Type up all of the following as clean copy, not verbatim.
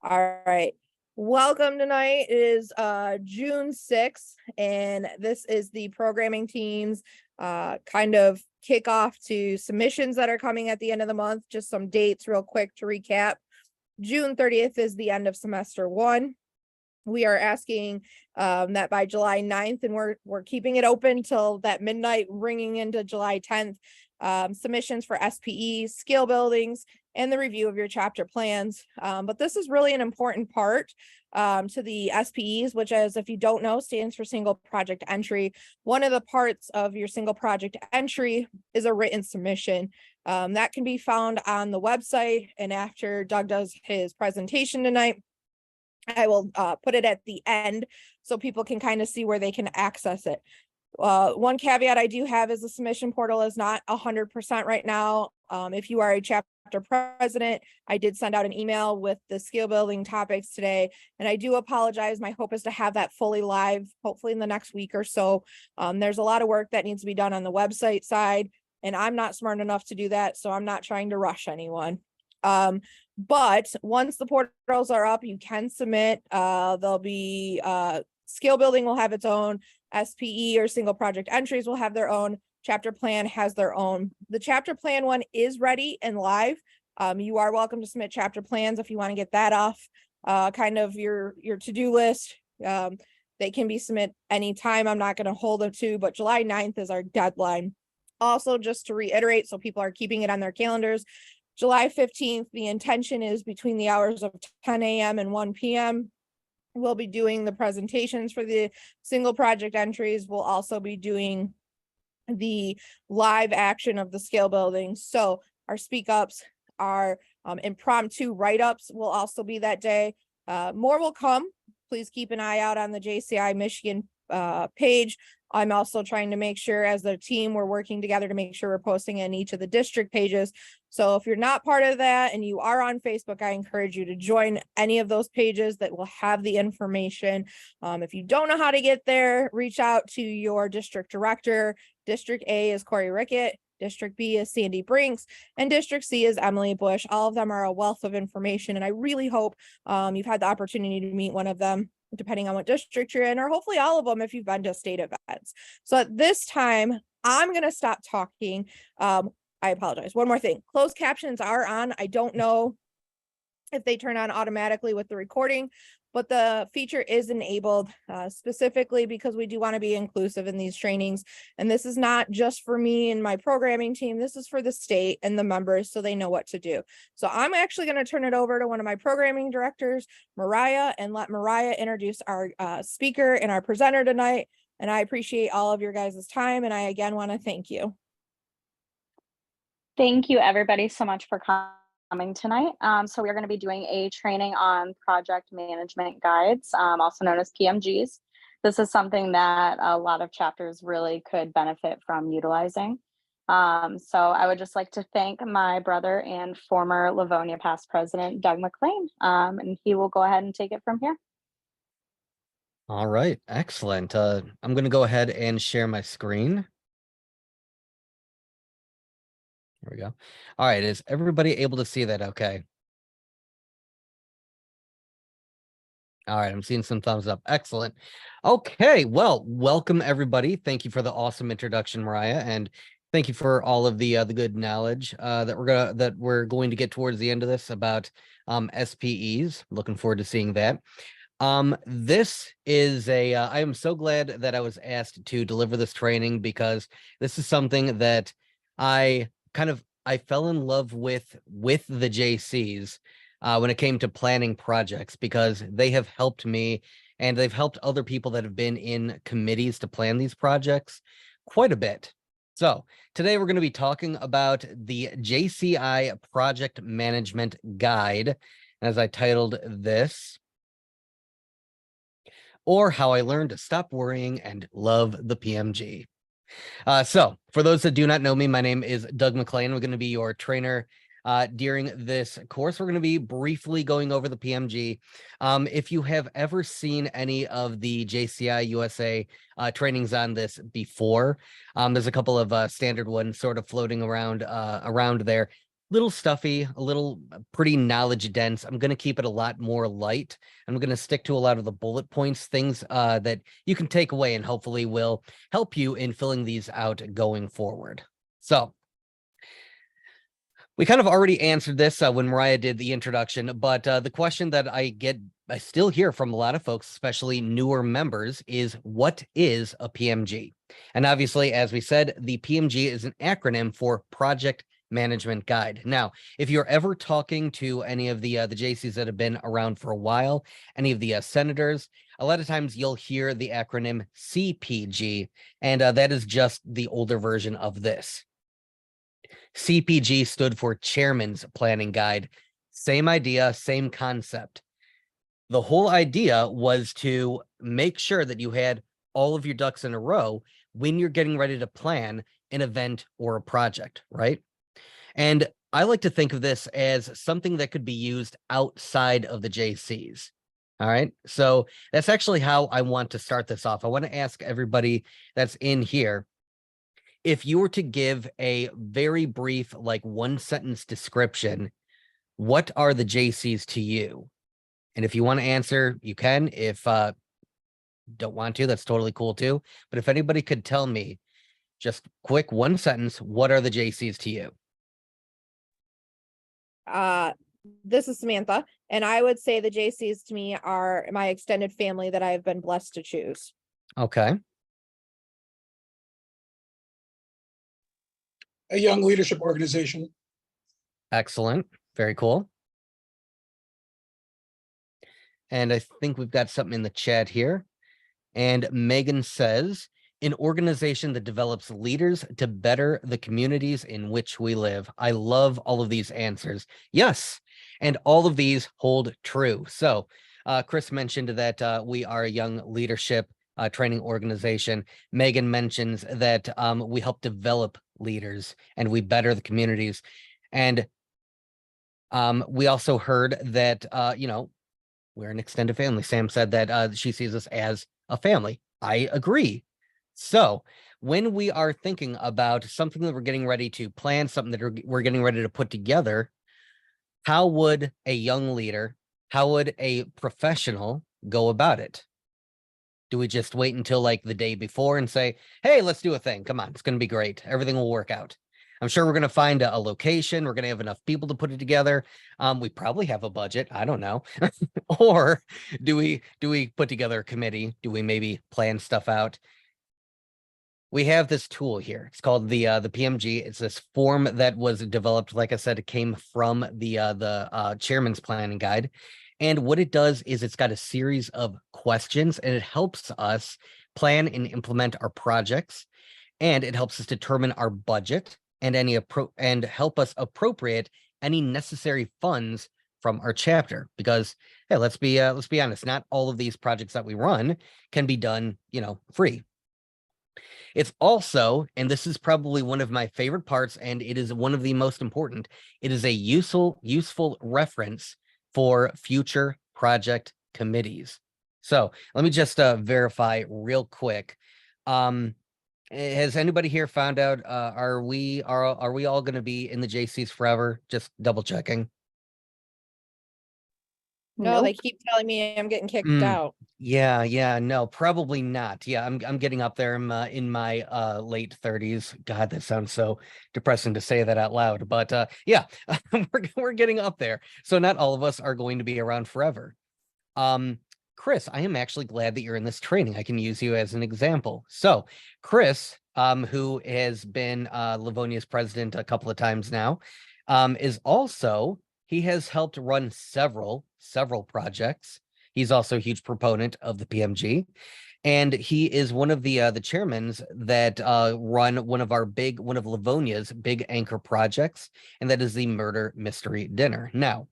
All right. Welcome tonight. It is June 6th, and this is the programming team's kind of kickoff to submissions that are coming at the end of the month. Just some dates real quick to recap. June 30th is the end of semester 1. We are asking that by July 9th, and we're keeping it open till that midnight, ringing into July 10th. Submissions for SPEs, skill buildings, and the review of your chapter plans. But this is really an important part to the SPEs, which, as if you don't know, stands for single project entry. One of the parts of your single project entry is a written submission. That can be found on the website. And after Doug does his presentation tonight, I will put it at the end so people can kind of see where they can access it. One caveat I do have is the submission portal is not 100% right now. If you are a chapter president, I did send out an email with the skill building topics today, and I do apologize. My hope is to have that fully live, hopefully in the next week or so. There's a lot of work that needs to be done on the website side, and I'm not smart enough to do that, so I'm not trying to rush anyone. But once the portals are up, you can submit. There'll be skill building will have its own, SPE or single project entries will have their own, chapter plan has their own. The chapter plan one is ready and live. You are welcome to submit chapter plans if you want to get that off kind of your to-do list. They can be submit anytime. I'm not going to hold them to, but July 9th is our deadline. Also, just to reiterate, so people are keeping it on their calendars, July 15th, the intention is between the hours of 10 a.m. and 1 p.m. We'll be doing the presentations for the single project entries. We'll also be doing the live action of the skill building. So our speak ups, our impromptu write-ups will also be that day. More will come. Please keep an eye out on the JCI Michigan page. I'm also trying to make sure, as the team, we're working together to make sure we're posting in each of the district pages. So if you're not part of that and you are on Facebook, I encourage you to join any of those pages that will have the information. If you don't know how to get there, reach out to your district director. District A is Corey Rickett, District B is Sandy Brinks, and District C is Emily Bush. All of them are a wealth of information, and I really hope you've had the opportunity to meet one of them, depending on what district you're in, or hopefully all of them if you've been to state events. So at this time, I'm going to stop talking. I apologize. One more thing. Closed captions are on. I don't know if they turn on automatically with the recording, but the feature is enabled specifically because we do want to be inclusive in these trainings. And this is not just for me and my programming team. This is for the state and the members so they know what to do. So I'm actually going to turn it over to one of my programming directors, Mariah, and let Mariah introduce our speaker and our presenter tonight. And I appreciate all of your guys' time. And I again want to thank you. Thank you, everybody, so much for coming tonight. So we're going to be doing a training on project management guides, also known as PMGs. This is something that a lot of chapters really could benefit from utilizing. So I would just like to thank my brother and former Livonia past president, Doug McLean, and he will go ahead and take it from here. All right, excellent. I'm going to go ahead and share my screen. There we go. All right, is everybody able to see that okay? All right, I'm seeing some thumbs up. Excellent. Okay, well, welcome everybody. Thank you for the awesome introduction, Mariah, and thank you for all of the good knowledge that we're going to get towards the end of this about SPEs. Looking forward to seeing that. This is I am so glad that I was asked to deliver this training because this is something that I fell in love with the JCs when it came to planning projects, because they have helped me and they've helped other people that have been in committees to plan these projects quite a bit. So today we're going to be talking about the JCI Project Management Guide, as I titled this, or How I Learned to Stop Worrying and Love the PMG. So for those that do not know me, my name is Doug McLean. We're going to be your trainer during this course. We're going to be briefly going over the PMG. If you have ever seen any of the JCI USA trainings on this before, there's a couple of standard ones sort of floating around there. little stuffy, a little pretty knowledge dense. I'm going to keep it a lot more light. I'm going to stick to a lot of the bullet points, things that you can take away and hopefully will help you in filling these out going forward. So we kind of already answered this when Mariah did the introduction, but the question that I still hear from a lot of folks, especially newer members, is what is a PMG? And obviously, as we said, the PMG is an acronym for Project Management Guide. Now, if you're ever talking to any of the JCs that have been around for a while, any of the senators, a lot of times you'll hear the acronym CPG, and that is just the older version of this. CPG stood for Chairman's Planning Guide. Same idea, same concept. The whole idea was to make sure that you had all of your ducks in a row when you're getting ready to plan an event or a project, right? And I like to think of this as something that could be used outside of the JCs. All right. So that's actually how I want to start this off. I want to ask everybody that's in here, if you were to give a very brief, like 1-sentence description, what are the JCs to you? And if you want to answer, you can. If don't want to, that's totally cool too. But if anybody could tell me just quick 1 sentence, what are the JCs to you? This is Samantha, and I would say the JCs to me are my extended family that I've been blessed to choose. Okay. A young leadership organization. Excellent. Very cool. And I think we've got something in the chat here. And Megan says, an organization that develops leaders to better the communities in which we live. I love all of these answers. Yes. And all of these hold true. So Chris mentioned that we are a young leadership training organization. Megan mentions that we help develop leaders and we better the communities. And we also heard that, we're an extended family. Sam said that she sees us as a family. I agree. So when we are thinking about something that we're getting ready to plan, something that we're getting ready to put together, how would a young leader, how would a professional go about it? Do we just wait until like the day before and say, hey, let's do a thing. Come on, it's going to be great. Everything will work out. I'm sure we're going to find a location. We're going to have enough people to put it together. We probably have a budget. I don't know. Or do we put together a committee? Do we maybe plan stuff out? We have this tool here. It's called the PMG. It's this form that was developed. Like I said, it came from the Chairman's Planning Guide. And what it does is it's got a series of questions, and it helps us plan and implement our projects. And it helps us determine our budget and and help us appropriate any necessary funds from our chapter. Because hey, let's be honest, not all of these projects that we run can be done, free. It's also, and this is probably one of my favorite parts, and it is one of the most important, it is a useful reference for future project committees. So let me just verify real quick. Has anybody here found out, are we all going to be in the JCs forever? Just double checking. No, they keep telling me I'm getting kicked out. Yeah, no, probably not. Yeah, I'm getting up there in my late 30s. God, that sounds so depressing to say that out loud. But yeah, we're getting up there. So not all of us are going to be around forever. Chris, I am actually glad that you're in this training. I can use you as an example. So Chris, who has been Livonia's president a couple of times now, he has helped run several projects. He's also a huge proponent of the PMG, and he is one of the chairmans that run one of Livonia's big anchor projects, and that is the Murder Mystery Dinner. Now,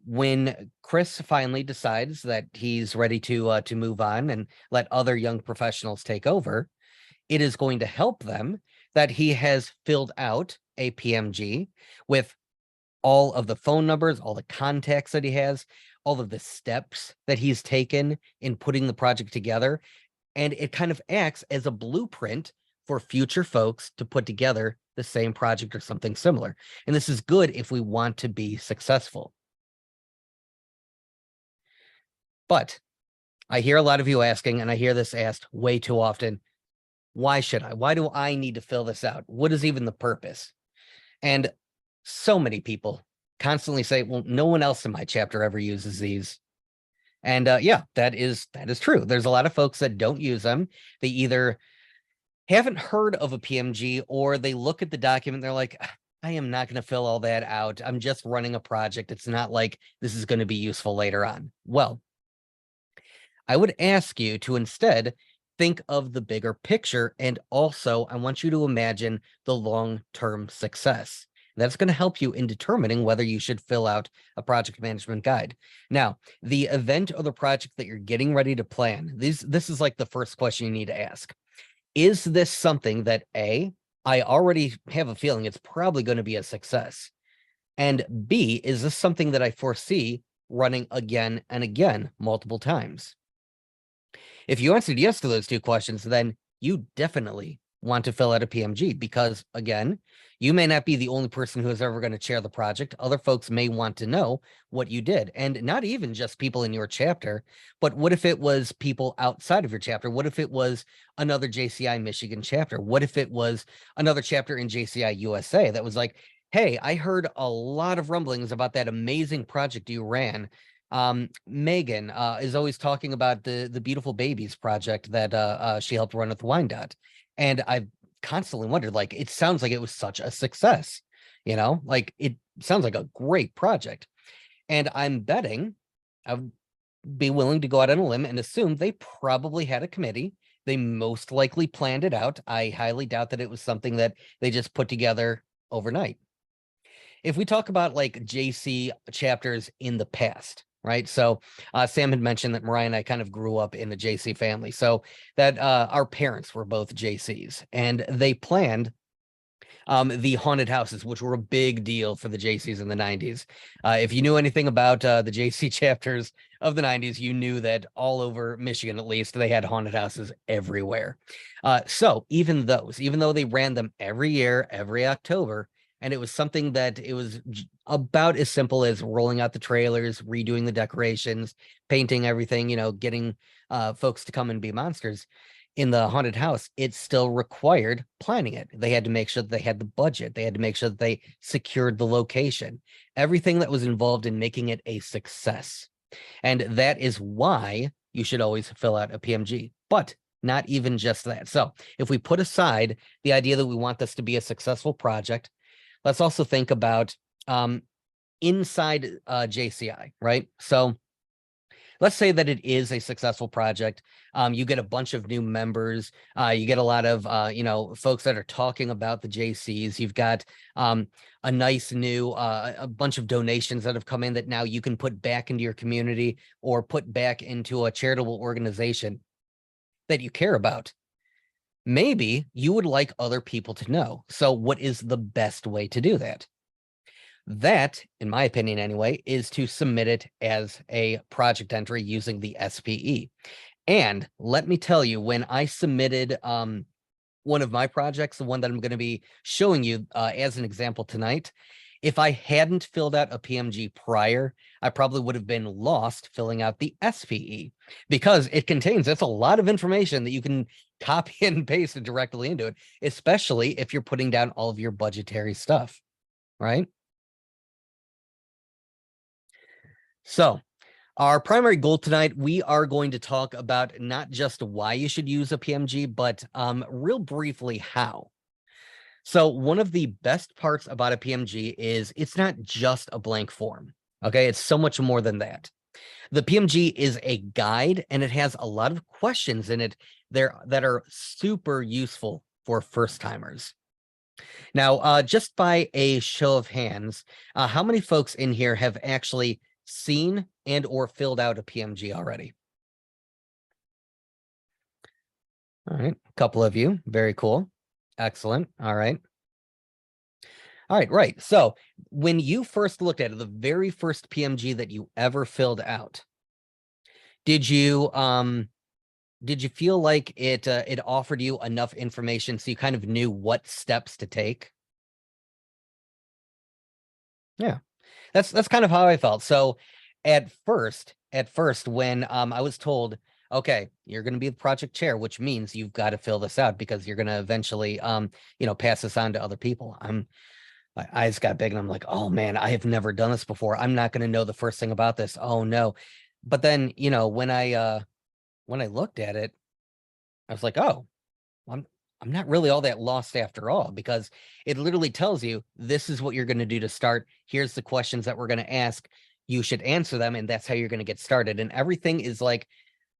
when Chris finally decides that he's ready to move on and let other young professionals take over, it is going to help them that he has filled out a PMG with all of the phone numbers, all the contacts that he has, all of the steps that he's taken in putting the project together. And it kind of acts as a blueprint for future folks to put together the same project or something similar. And this is good if we want to be successful. But I hear a lot of you asking, and I hear this asked way too often, why should I? Why do I need to fill this out? What is even the purpose? And so many people constantly say, well, no one else in my chapter ever uses these. And yeah, that is true. There's a lot of folks that don't use them. They either haven't heard of a PMG, or they look at the document, they're like, I am not going to fill all that out. I'm just running a project. It's not like this is going to be useful later on. Well, I would ask you to instead think of the bigger picture. And also, I want you to imagine the long-term success. That's going to help you in determining whether you should fill out a project management guide. Now, the event or the project that you're getting ready to plan, this is like the first question you need to ask. Is this something that A, I already have a feeling it's probably going to be a success? And B, is this something that I foresee running again and again multiple times? If you answered yes to those two questions, then you definitely want to fill out a PMG, because again, you may not be the only person who is ever going to chair the project. Other folks may want to know what you did, and not even just people in your chapter, but what if it was people outside of your chapter? What if it was another JCI Michigan chapter? What if it was another chapter in JCI USA that was like, hey, I heard a lot of rumblings about that amazing project you ran. Megan is always talking about the Beautiful Babies project that she helped run with Wyandotte. And I've constantly wondered, like, it sounds like it was such a success, like it sounds like a great project. And I'm betting I would be willing to go out on a limb and assume they probably had a committee. They most likely planned it out. I highly doubt that it was something that they just put together overnight. If we talk about like JC chapters in the past, right? So Sam had mentioned that Mariah and I kind of grew up in a JC family. So that our parents were both JCs, and they planned the haunted houses, which were a big deal for the JCs in the 90s. If you knew anything about the JC chapters of the 90s, you knew that all over Michigan, at least, they had haunted houses everywhere. So even though they ran them every year, every October, and it was something that it was about as simple as rolling out the trailers, redoing the decorations, painting everything, getting folks to come and be monsters. In the haunted house, it still required planning it. They had to make sure that they had the budget. They had to make sure that they secured the location, everything that was involved in making it a success. And that is why you should always fill out a PMG, but not even just that. So if we put aside the idea that we want this to be a successful project, let's also think about inside JCI, right? So let's say that it is a successful project. You get a bunch of new members. You get a lot of, folks that are talking about the JCs. You've got a nice new, a bunch of donations that have come in that now you can put back into your community or put back into a charitable organization that you care about. Maybe you would like other people to know. So what is the best way to do that? That, in my opinion anyway, is to submit it as a project entry using the SPE. And let me tell you, when I submitted one of my projects, the one that I'm going to be showing you as an example tonight, if I hadn't filled out a PMG prior, I probably would have been lost filling out the SPE, because that's a lot of information that you can copy and paste directly into it, especially if you're putting down all of your budgetary stuff, right? So our primary goal tonight, we are going to talk about not just why you should use a PMG, but real briefly how. So one of the best parts about a PMG is it's not just a blank form. Okay, it's so much more than that. The PMG is a guide, and it has a lot of questions in it there that are super useful for first timers. Now, just by a show of hands, how many folks in here have actually seen and or filled out a PMG already? All right, a couple of you. Very cool. Excellent. All right. All right, right. So when you first looked at it, the very first PMG that you ever filled out, did you feel like it offered you enough information so you kind of knew what steps to take? That's kind of how I felt. So at first, when I was told, okay, you're going to be the project chair, which means you've got to fill this out because you're going to eventually pass this on to other people. My eyes got big and I'm like, oh man, I have never done this before. I'm not going to know the first thing about this. Oh no. But then, when I looked at it, I was like, oh, I'm not really all that lost after all, because it literally tells you this is what you're going to do to start. Here's the questions that we're going to ask. You should answer them, and that's how you're going to get started. And everything is like,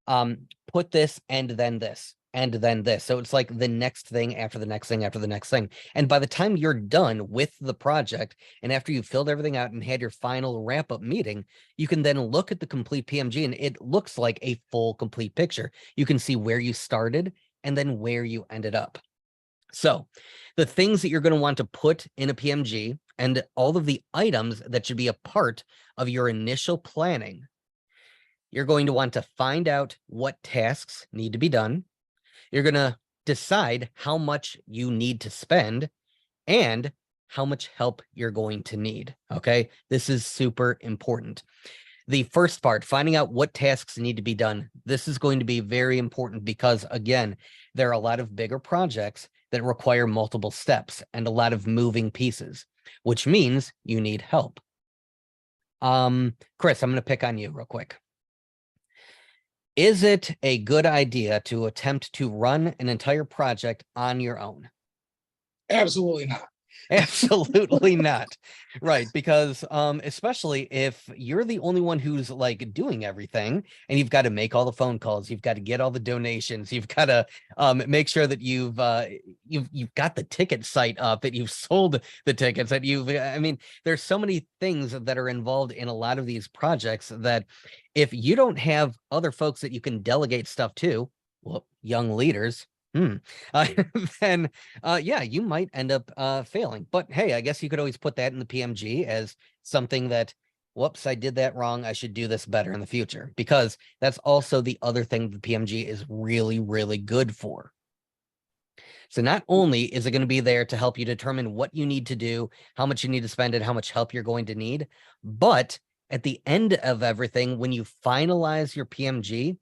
put this and then this and then this. So it's like the next thing after the next thing after the next thing. And by the time you're done with the project, and after you've filled everything out and had your final wrap-up meeting, you can then look at the complete PMG, and it looks like a full complete picture. You can see where you started and then where you ended up. So the things that you're going to want to put in a PMG and all of the items that should be a part of your initial planning. You're going to want to find out what tasks need to be done. You're going to decide how much you need to spend and how much help you're going to need. Okay, this is super important. The first part, finding out what tasks need to be done. This is going to be very important because, again, there are a lot of bigger projects that require multiple steps and a lot of moving pieces, which means you need help. Chris, I'm going to pick on you real quick. Is it a good idea to attempt to run an entire project on your own? Absolutely not. Absolutely not. Right, because especially if you're the only one who's like doing everything, and you've got to make all the phone calls, you've got to get all the donations, you've got to make sure that you've got the ticket site up, that you've sold the tickets, that I mean, there's so many things that are involved in a lot of these projects that if you don't have other folks that you can delegate stuff to, well, young leaders, then yeah, you might end up failing. But hey, I guess you could always put that in the PMG as something that, whoops, I did that wrong. I should do this better in the future, because that's also the other thing the PMG is really, really good for. So not only is it going to be there to help you determine what you need to do, how much you need to spend, and how much help you're going to need, but at the end of everything, when you finalize your PMG,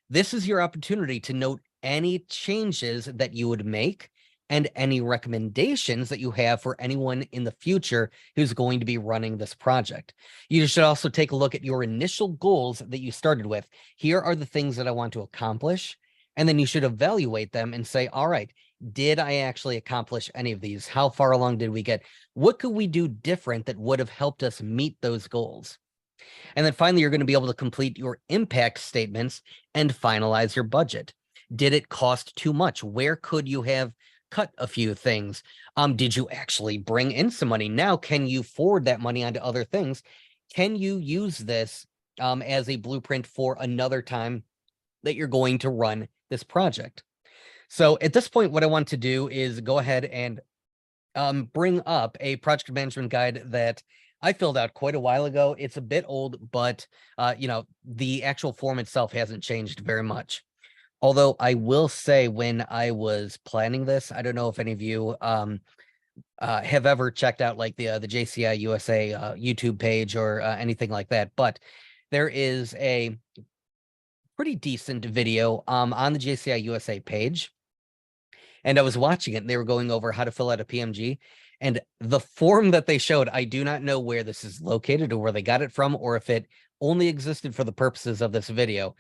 this is your opportunity to note any changes that you would make and any recommendations that you have for anyone in the future who's going to be running this project. You should also take a look at your initial goals that you started with. Here are the things that I want to accomplish. And then you should evaluate them and say, all right, did I actually accomplish any of these? How far along did we get? What could we do different that would have helped us meet those goals? And then finally, you're going to be able to complete your impact statements and finalize your budget. Did it cost too much? Where could you have cut a few things? Did you actually bring in some money? Now, can you forward that money onto other things? Can you use this as a blueprint for another time that you're going to run this project? So at this point, what I want to do is go ahead and bring up a project management guide that I filled out quite a while ago. It's a bit old, but the actual form itself hasn't changed very much. Although I will say, when I was planning this, I don't know if any of you have ever checked out like the JCI USA YouTube page or anything like that, but there is a pretty decent video on the JCI USA page. And I was watching it and they were going over how to fill out a PMG, and the form that they showed, I do not know where this is located or where they got it from, or if it only existed for the purposes of this video,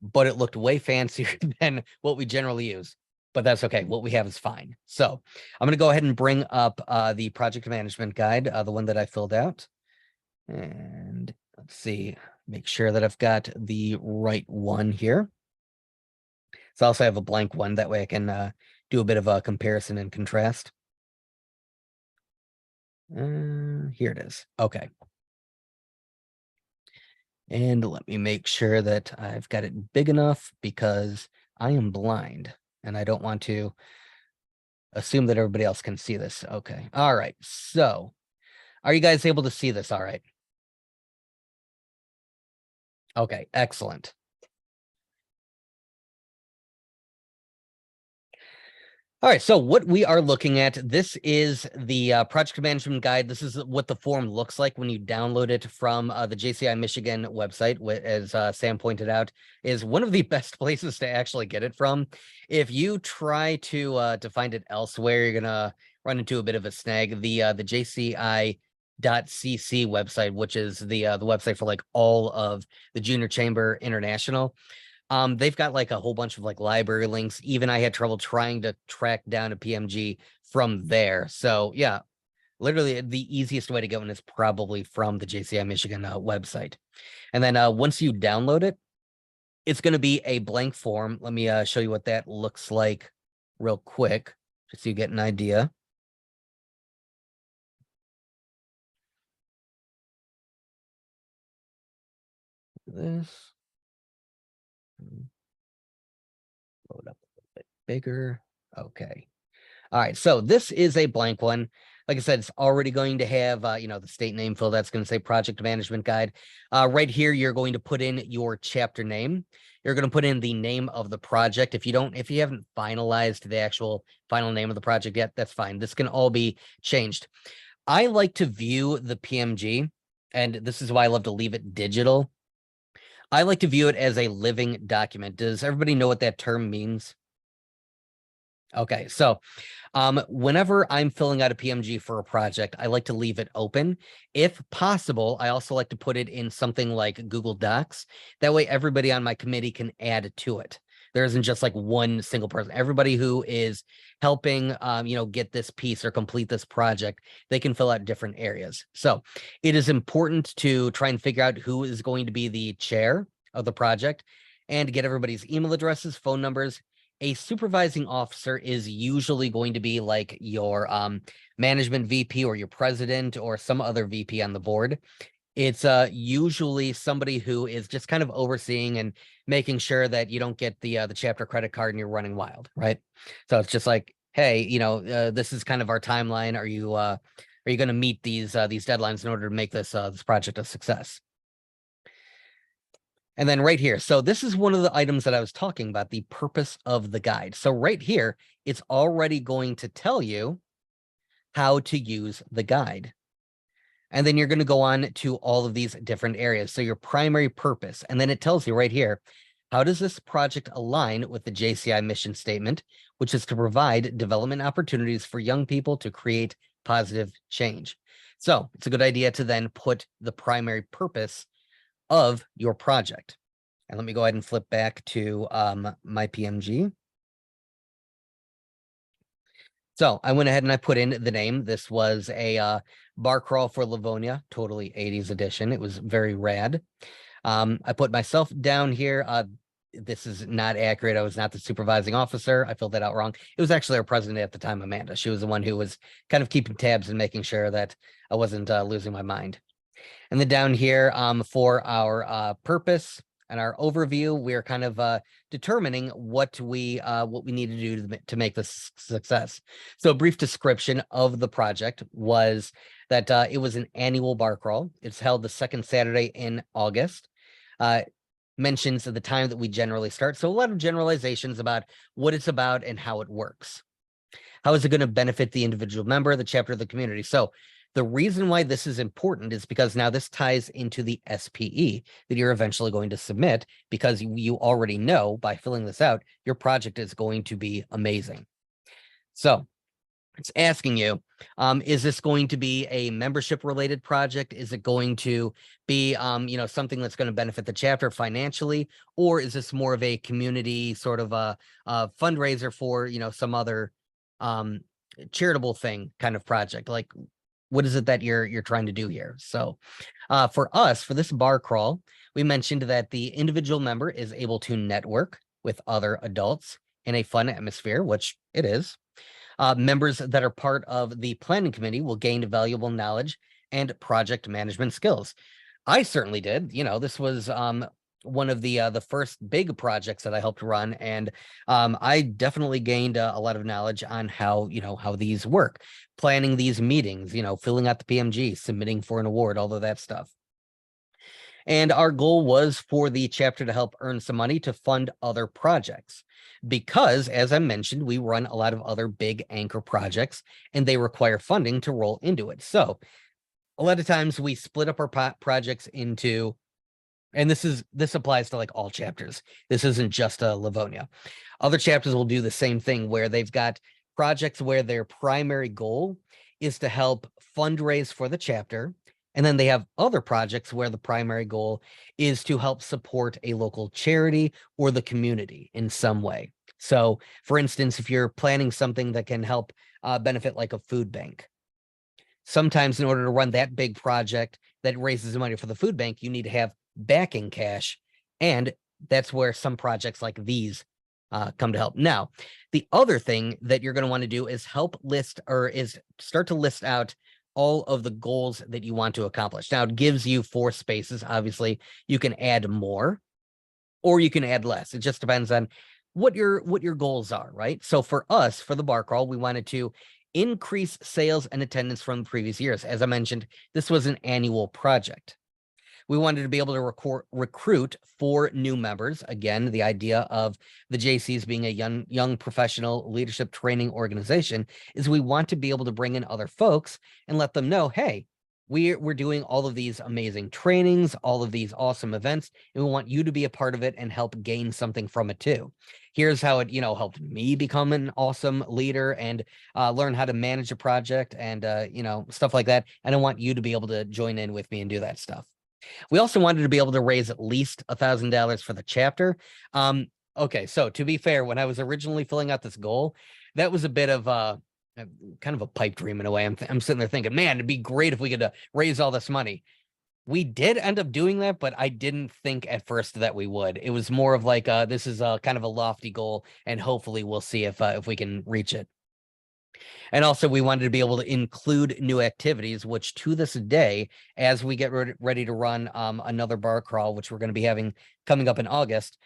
but it looked way fancier than what we generally use. But that's okay. What we have is fine. So I'm going to go ahead and bring up the project management guide, the one that I filled out. And let's see, make sure that I've got the right one here. So I also have a blank one. That way I can do a bit of a comparison and contrast. Here it is. Okay. And let me make sure that I've got it big enough, because I am blind and I don't want to assume that everybody else can see this. Okay. All right. So are you guys able to see this? All right. Okay. Excellent. All right, so what we are looking at, this is the project management guide. This is what the form looks like when you download it from the JCI Michigan website, as Sam pointed out, is one of the best places to actually get it from. If you try to find it elsewhere, you're gonna run into a bit of a snag. The JCI.cc website, which is the website for like all of the Junior Chamber International. They've got like a whole bunch of like library links. Even I had trouble trying to track down a PMG from there. So yeah, literally the easiest way to get one is probably from the JCI Michigan website. And then once you download it, it's going to be a blank form. Let me show you what that looks like real quick, just so you get an idea. This. Load up a little bit bigger. Okay. All right. So this is a blank one. Like I said, it's already going to have, the state name field. That's going to say project management guide. Right here, you're going to put in your chapter name. You're going to put in the name of the project. If you haven't finalized the actual final name of the project yet, that's fine. This can all be changed. I like to view the PMG, and this is why I love to leave it digital. I like to view it as a living document. Does everybody know what that term means? Okay, so whenever I'm filling out a PMG for a project, I like to leave it open. If possible, I also like to put it in something like Google Docs. That way everybody on my committee can add to it. There isn't just like one single person. Everybody who is helping, get this piece or complete this project, they can fill out different areas. So it is important to try and figure out who is going to be the chair of the project and get everybody's email addresses, phone numbers. A supervising officer is usually going to be like your management VP or your president or some other VP on the board. It's usually somebody who is just kind of overseeing and making sure that you don't get the chapter credit card and you're running wild, right? So it's just like, hey, this is kind of our timeline. Are you going to meet these deadlines in order to make this project a success? And then right here, so this is one of the items that I was talking about, the purpose of the guide. So right here, it's already going to tell you how to use the guide. And then you're going to go on to all of these different areas. So your primary purpose, and then it tells you right here, how does this project align with the JCI mission statement, which is to provide development opportunities for young people to create positive change. So it's a good idea to then put the primary purpose of your project. And let me go ahead and flip back to my PMG. So I went ahead and I put in the name. This was a bar crawl for Livonia, totally 80s edition. It was very rad. I put myself down here. This is not accurate. I was not the supervising officer. I filled that out wrong. It was actually our president at the time, Amanda. She was the one who was kind of keeping tabs and making sure that I wasn't losing my mind. And then down here for our purpose and our overview, we're kind of determining what we need to do to make this success. So a brief description of the project was that it was an annual bar crawl. It's held the second Saturday in August. Mentions the time that we generally start. So a lot of generalizations about what it's about and how it works. How is it going to benefit the individual member, the chapter of the community? So the reason why this is important is because now this ties into the SPE that you're eventually going to submit, because you already know by filling this out, your project is going to be amazing. So it's asking you, is this going to be a membership related project? Is it going to be, something that's going to benefit the chapter financially? Or is this more of a community sort of a fundraiser for, some other charitable thing kind of project? Like, what is it that you're trying to do here? So for us, for this bar crawl, we mentioned that the individual member is able to network with other adults in a fun atmosphere, which it is. Members that are part of the planning committee will gain valuable knowledge and project management skills. I certainly did. This was one of the first big projects that I helped run, and I definitely gained a lot of knowledge on how these work, planning these meetings, filling out the PMG, submitting for an award, all of that stuff. And our goal was for the chapter to help earn some money to fund other projects. Because, as I mentioned, we run a lot of other big anchor projects and they require funding to roll into it. So a lot of times we split up our projects into, and this applies to like all chapters. This isn't just Livonia. Other chapters will do the same thing where they've got projects where their primary goal is to help fundraise for the chapter. And then they have other projects where the primary goal is to help support a local charity or the community in some way. So, for instance, if you're planning something that can help benefit like a food bank, sometimes in order to run that big project that raises money for the food bank, you need to have backing cash. And that's where some projects like these come to help. Now, the other thing that you're going to want to do is start to list out all of the goals that you want to accomplish. Now, it gives you 4 spaces. Obviously, you can add more or you can add less. It just depends on what your goals are, right? So for us, for the bar crawl, we wanted to increase sales and attendance from previous years. As I mentioned, this was an annual project. We wanted to be able to recruit 4 new members. Again, the idea of the JCs being a young professional leadership training organization is we want to be able to bring in other folks and let them know, hey, we're doing all of these amazing trainings, all of these awesome events, and we want you to be a part of it and help gain something from it too. Here's how it, helped me become an awesome leader and learn how to manage a project and, stuff like that. And I want you to be able to join in with me and do that stuff. We also wanted to be able to raise at least $1,000 for the chapter. Okay, so to be fair, when I was originally filling out this goal, that was a bit of kind of a pipe dream in a way. I'm sitting there thinking, man, it'd be great if we could raise all this money. We did end up doing that, but I didn't think at first that we would. It was more of like, this is kind of a lofty goal, and hopefully we'll see if we can reach it. And also we wanted to be able to include new activities, which to this day, as we get ready to run another bar crawl, which we're going to be having coming up in August,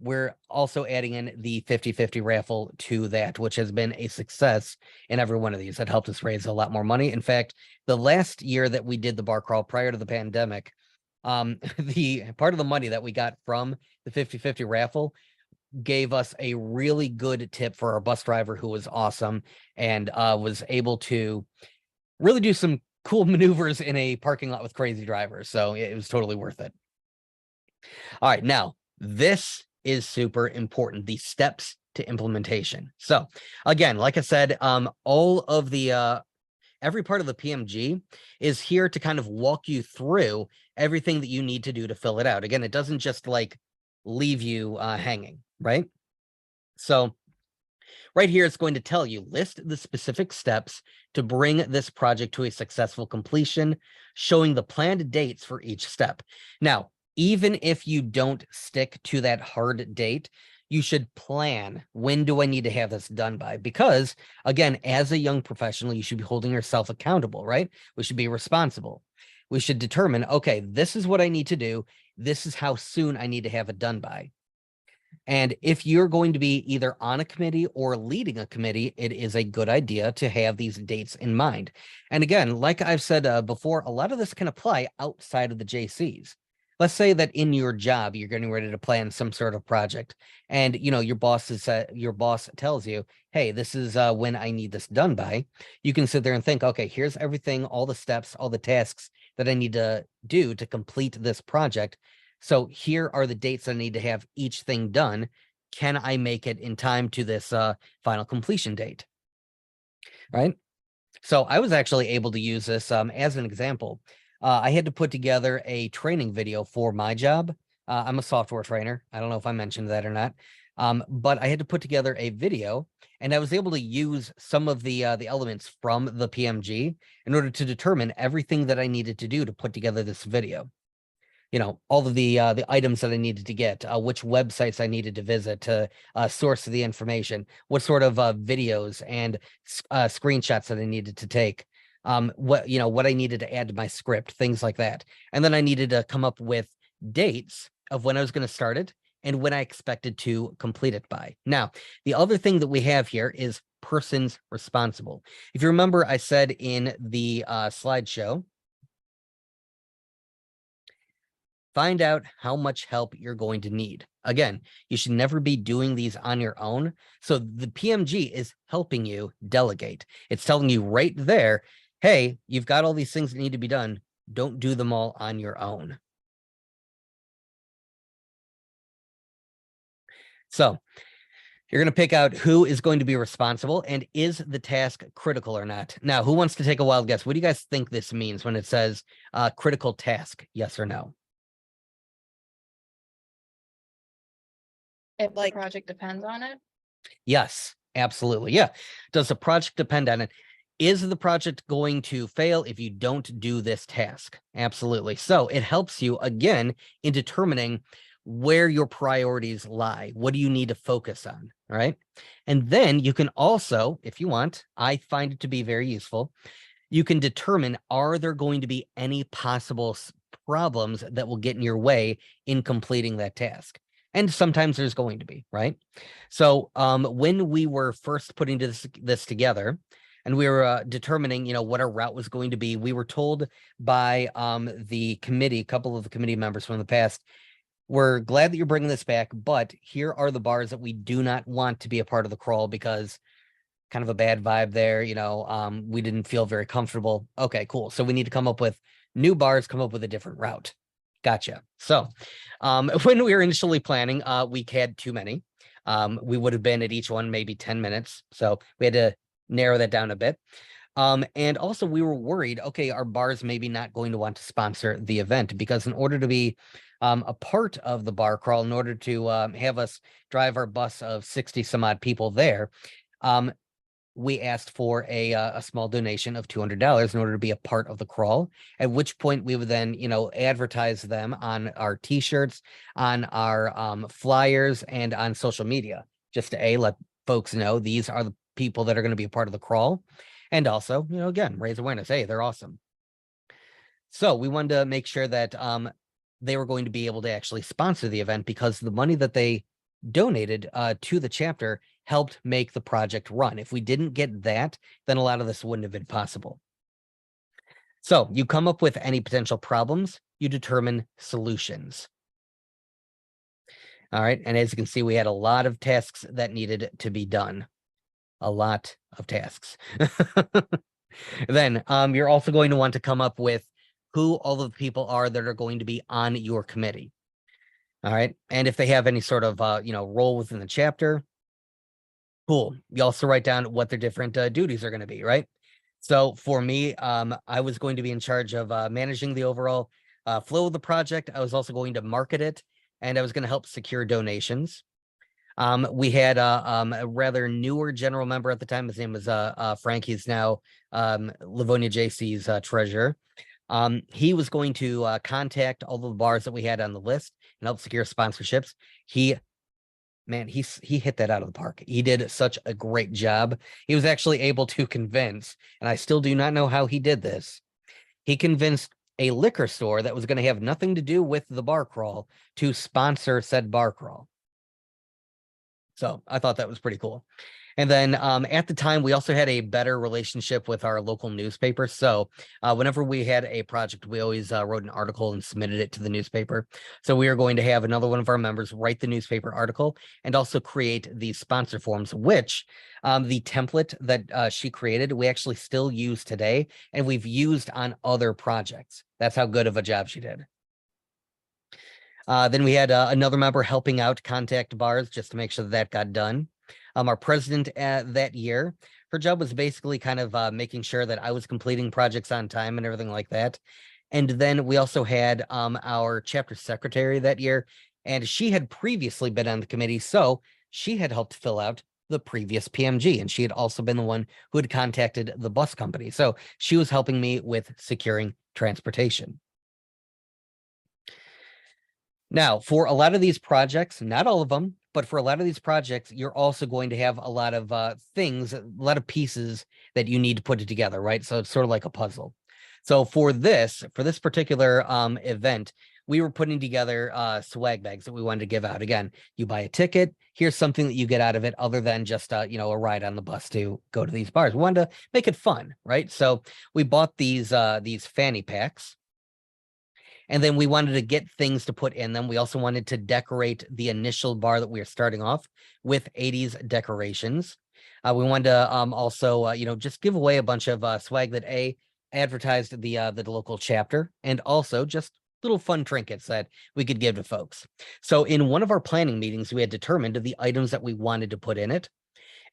we're also adding in the 50-50 raffle to that, which has been a success in every one of these. That helped us raise a lot more money. In fact, the last year that we did the bar crawl prior to the pandemic, the part of the money that we got from the 50-50 raffle gave us a really good tip for our bus driver, who was awesome and was able to really do some cool maneuvers in a parking lot with crazy drivers. So it was totally worth it. All right, now this is super important, the steps to implementation. So again, like I said, all of the every part of the PMG is here to kind of walk you through everything that you need to do to fill it out. Again, it doesn't just like leave you hanging, right? So right here, it's going to tell you, list the specific steps to bring this project to a successful completion, showing the planned dates for each step. Now, even if you don't stick to that hard date, you should plan, when do I need to have this done by? Because again, as a young professional, you should be holding yourself accountable, right? We should be responsible. We should determine, okay, this is what I need to do. This is how soon I need to have it done by. And if you're going to be either on a committee or leading a committee, it is a good idea to have these dates in mind. And again, like I've said before, a lot of this can apply outside of the JCs. Let's say that in your job, you're getting ready to plan some sort of project and, your boss tells you, hey, this is when I need this done by. You can sit there and think, okay, here's everything, all the steps, all the tasks that I need to do to complete this project. So here are the dates I need to have each thing done. Can I make it in time to this final completion date? Right? So I was actually able to use this as an example. I had to put together a training video for my job. I'm a software trainer. I don't know if I mentioned that or not. But I had to put together a video, and I was able to use some of the elements from the PMG in order to determine everything that I needed to do to put together this video. All of the items that I needed to get, which websites I needed to visit to source the information, what sort of videos and screenshots that I needed to take, what I needed to add to my script, things like that. And then I needed to come up with dates of when I was going to start it and when I expected to complete it by. Now, the other thing that we have here is persons responsible. If you remember, I said in the slideshow, Find out how much help you're going to need. Again, you should never be doing these on your own. So the PMG is helping you delegate. It's telling you right there, hey, you've got all these things that need to be done. Don't do them all on your own. So you're going to pick out who is going to be responsible and is the task critical or not. Now, who wants to take a wild guess? What do you guys think this means when it says critical task? Yes or no? If the project depends on it. Yes, absolutely. Yeah. Does the project depend on it? Is the project going to fail if you don't do this task? Absolutely. So it helps you again in determining where your priorities lie. What do you need to focus on? Right. And then you can also, if you want, I find it to be very useful. You can determine, are there going to be any possible problems that will get in your way in completing that task? And sometimes there's going to be, right? So when we were first putting this together and we were determining, what our route was going to be, we were told by the committee, a couple of the committee members from the past, we're glad that you're bringing this back, but here are the bars that we do not want to be a part of the crawl because kind of a bad vibe there, we didn't feel very comfortable. Okay, cool. So we need to come up with new bars, come up with a different route. Gotcha. So when we were initially planning, we had too many. We would have been at each one maybe 10 minutes. So we had to narrow that down a bit. And also we were worried, okay, our bars maybe not going to want to sponsor the event because in order to be a part of the bar crawl, in order to have us drive our bus of 60 some odd people there, we asked for a small donation of $200 in order to be a part of the crawl, at which point we would then, advertise them on our t-shirts, on our flyers, and on social media, just to let folks know these are the people that are going to be a part of the crawl. And also, again, raise awareness. Hey, they're awesome. So we wanted to make sure that they were going to be able to actually sponsor the event because the money that they donated to the chapter helped make the project run. If we didn't get that, then a lot of this wouldn't have been possible. So you come up with any potential problems, you determine solutions. All right. And as you can see, we had a lot of tasks that needed to be done. A lot of tasks. Then you're also going to want to come up with who all of the people are that are going to be on your committee. All right. And if they have any sort of, role within the chapter, cool. You also write down what their different duties are going to be, right? So for me, I was going to be in charge of managing the overall flow of the project. I was also going to market it, and I was going to help secure donations. We had a rather newer general member at the time. His name was Frank. He's now Livonia JC's treasurer. He was going to contact all the bars that we had on the list and help secure sponsorships. He hit that out of the park. He did such a great job. He was actually able to convince, and I still do not know how he did this. He convinced a liquor store that was going to have nothing to do with the bar crawl to sponsor said bar crawl. So I thought that was pretty cool. And then at the time, we also had a better relationship with our local newspaper. So whenever we had a project, we always wrote an article and submitted it to the newspaper. So we are going to have another one of our members write the newspaper article and also create the sponsor forms, which the template that she created, we actually still use today, and we've used on other projects. That's how good of a job she did. Then we had another member helping out contact bars just to make sure that got done. Our president that year, her job was basically kind of making sure that I was completing projects on time and everything like that. And then we also had our chapter secretary that year, and she had previously been on the committee, so she had helped fill out the previous PMG, and she had also been the one who had contacted the bus company. So she was helping me with securing transportation. Now, for a lot of these projects, not all of them, but for a lot of these projects, you're also going to have a lot of things, a lot of pieces that you need to put it together, right? So it's sort of like a puzzle. So for this particular event, we were putting together swag bags that we wanted to give out. Again, you buy a ticket, here's something that you get out of it other than just a ride on the bus to go to these bars. We wanted to make it fun, right? So we bought these fanny packs. And then we wanted to get things to put in them. We also wanted to decorate the initial bar that we are starting off with 80s decorations. We wanted to also, just give away a bunch of swag that advertised the local chapter, and also just little fun trinkets that we could give to folks. So in one of our planning meetings, we had determined the items that we wanted to put in it.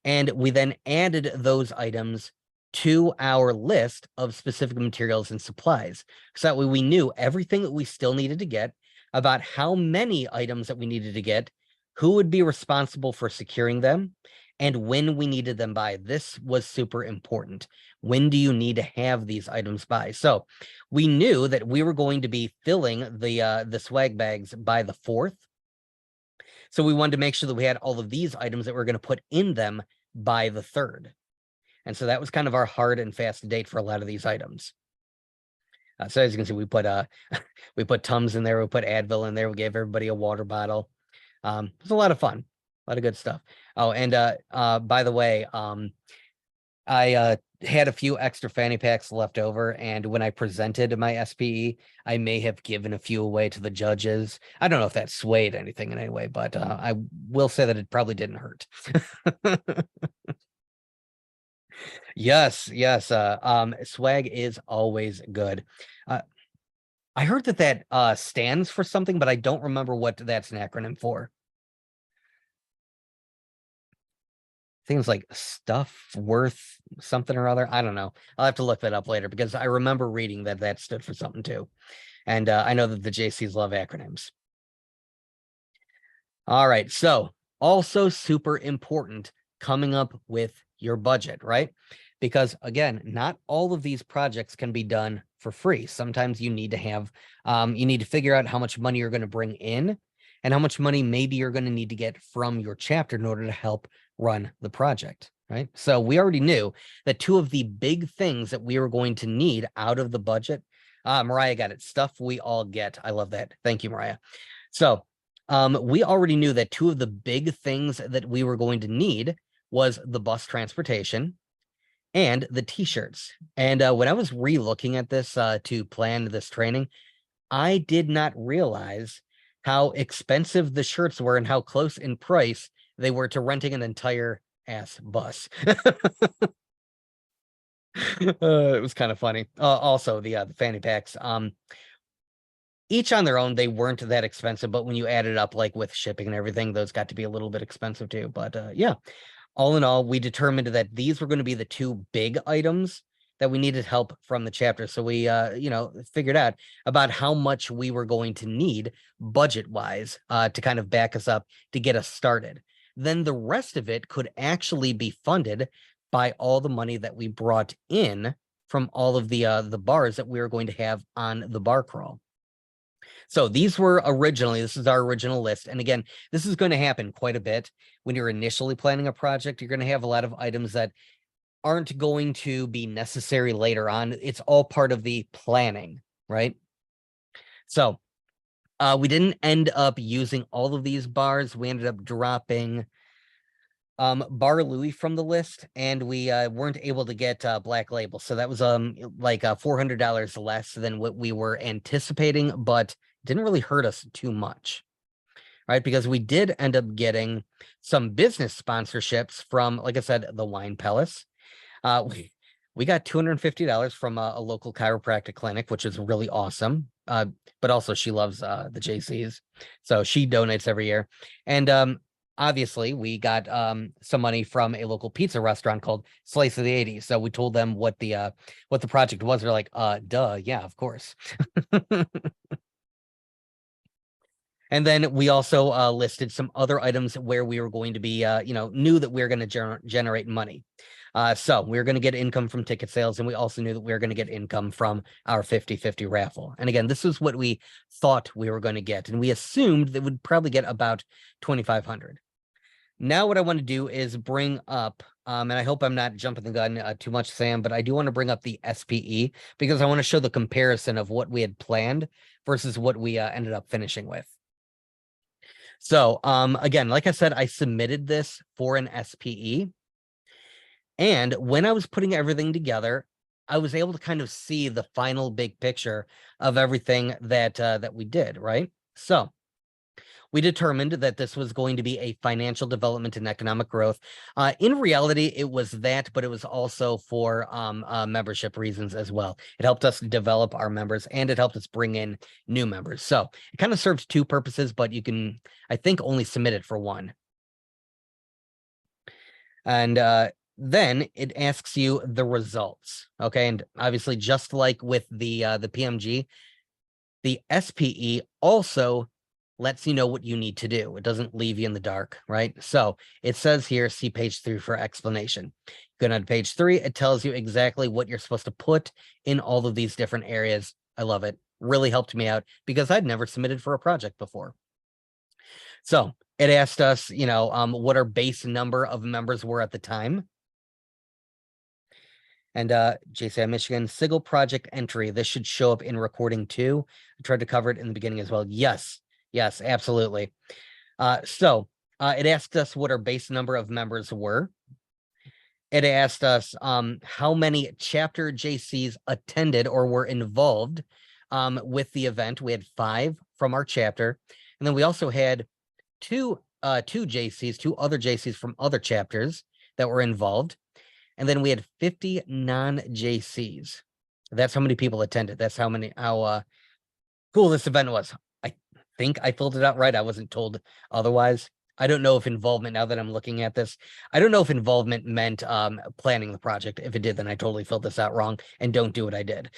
And we then added those items to our list of specific materials and supplies. So that way we knew everything that we still needed to get, about how many items that we needed to get, who would be responsible for securing them, and when we needed them by. This was super important. When do you need to have these items by? So we knew that we were going to be filling the swag bags by the 4th. So we wanted to make sure that we had all of these items that we're going to put in them by the 3rd. And so that was kind of our hard and fast date for a lot of these items. So as you can see, we put we put Tums in there, we put Advil in there, we gave everybody a water bottle. It was a lot of fun, a lot of good stuff. Oh, and by the way, I had a few extra fanny packs left over, and when I presented my SPE, I may have given a few away to the judges. I don't know if that swayed anything in any way, but I will say that it probably didn't hurt. Yes, swag is always good. I heard that stands for something, but I don't remember what that's an acronym for. I think it's like stuff worth something or other. I don't know. I'll have to look that up later, because I remember reading that stood for something too. And I know that the JCs love acronyms. All right. So also super important, coming up with your budget, right? Because again, not all of these projects can be done for free. Sometimes you need to have, you need to figure out how much money you're going to bring in and how much money maybe you're going to need to get from your chapter in order to help run the project, right? So we already knew that 2 of the big things that we were going to need out of the budget, Mariah got it, stuff we all get. I love that. Thank you, Mariah. So we already knew that 2 of the big things that we were going to need was the bus transportation and the t-shirts. And when I was re-looking at this to plan this training, I did not realize how expensive the shirts were and how close in price they were to renting an entire ass bus. It was kind of funny. Also, the fanny packs, each on their own, they weren't that expensive, but when you add it up, like with shipping and everything, those got to be a little bit expensive too. But yeah, all in all, we determined that these were going to be the 2 big items that we needed help from the chapter. So we, figured out about how much we were going to need budget-wise to kind of back us up to get us started. Then the rest of it could actually be funded by all the money that we brought in from all of the bars that we were going to have on the bar crawl. So these were originally, this is our original list. And again, this is going to happen quite a bit when you're initially planning a project. You're going to have a lot of items that aren't going to be necessary later on. It's all part of the planning, right? So we didn't end up using all of these bars. We ended up dropping Bar Louie from the list, and we weren't able to get Black Label. So that was like $400 less than what we were anticipating, but didn't really hurt us too much, right? Because we did end up getting some business sponsorships from, like I said, the Wine Palace. We got $250 from a local chiropractic clinic, which is really awesome. But also she loves the JCs, so she donates every year. And obviously we got some money from a local pizza restaurant called Slice of the 80s. So we told them what the project was. They're like, duh, yeah, of course. And then we also listed some other items where we were going to be, knew that we were going to generate money. So we were going to get income from ticket sales, and we also knew that we were going to get income from our 50-50 raffle. And again, this is what we thought we were going to get, and we assumed that we'd probably get about $2,500. Now what I want to do is bring up, and I hope I'm not jumping the gun too much, Sam, but I do want to bring up the SPE because I want to show the comparison of what we had planned versus what we ended up finishing with. So again, like I said, I submitted this for an SPE. And when I was putting everything together, I was able to kind of see the final big picture of everything that we did, right? So we determined that this was going to be a financial development and economic growth. In reality, it was that, but it was also for membership reasons as well. It helped us develop our members, and it helped us bring in new members. So it kind of served two purposes, but you can, I think, only submit it for one. And then it asks you the results. Okay, and obviously, just like with the PMG, the SPE also lets you know what you need to do. It doesn't leave you in the dark, right? So it says here, see page 3 for explanation. Going on to page 3, it tells you exactly what you're supposed to put in all of these different areas. I love it. Really helped me out because I'd never submitted for a project before. So it asked us, what our base number of members were at the time. And JCI Michigan, SIGL project entry. This should show up in recording too. I tried to cover it in the beginning as well. Yes, absolutely. So it asked us what our base number of members were. It asked us how many chapter JCs attended or were involved with the event. We had 5 from our chapter. And then we also had two other JCs from other chapters that were involved. And then we had 50 non-JCs. That's how many people attended. That's how cool this event was. I think I filled it out right. I wasn't told otherwise. I don't know if involvement, now that I'm looking at this, I don't know if involvement meant planning the project. If it did, then I totally filled this out wrong and don't do what I did.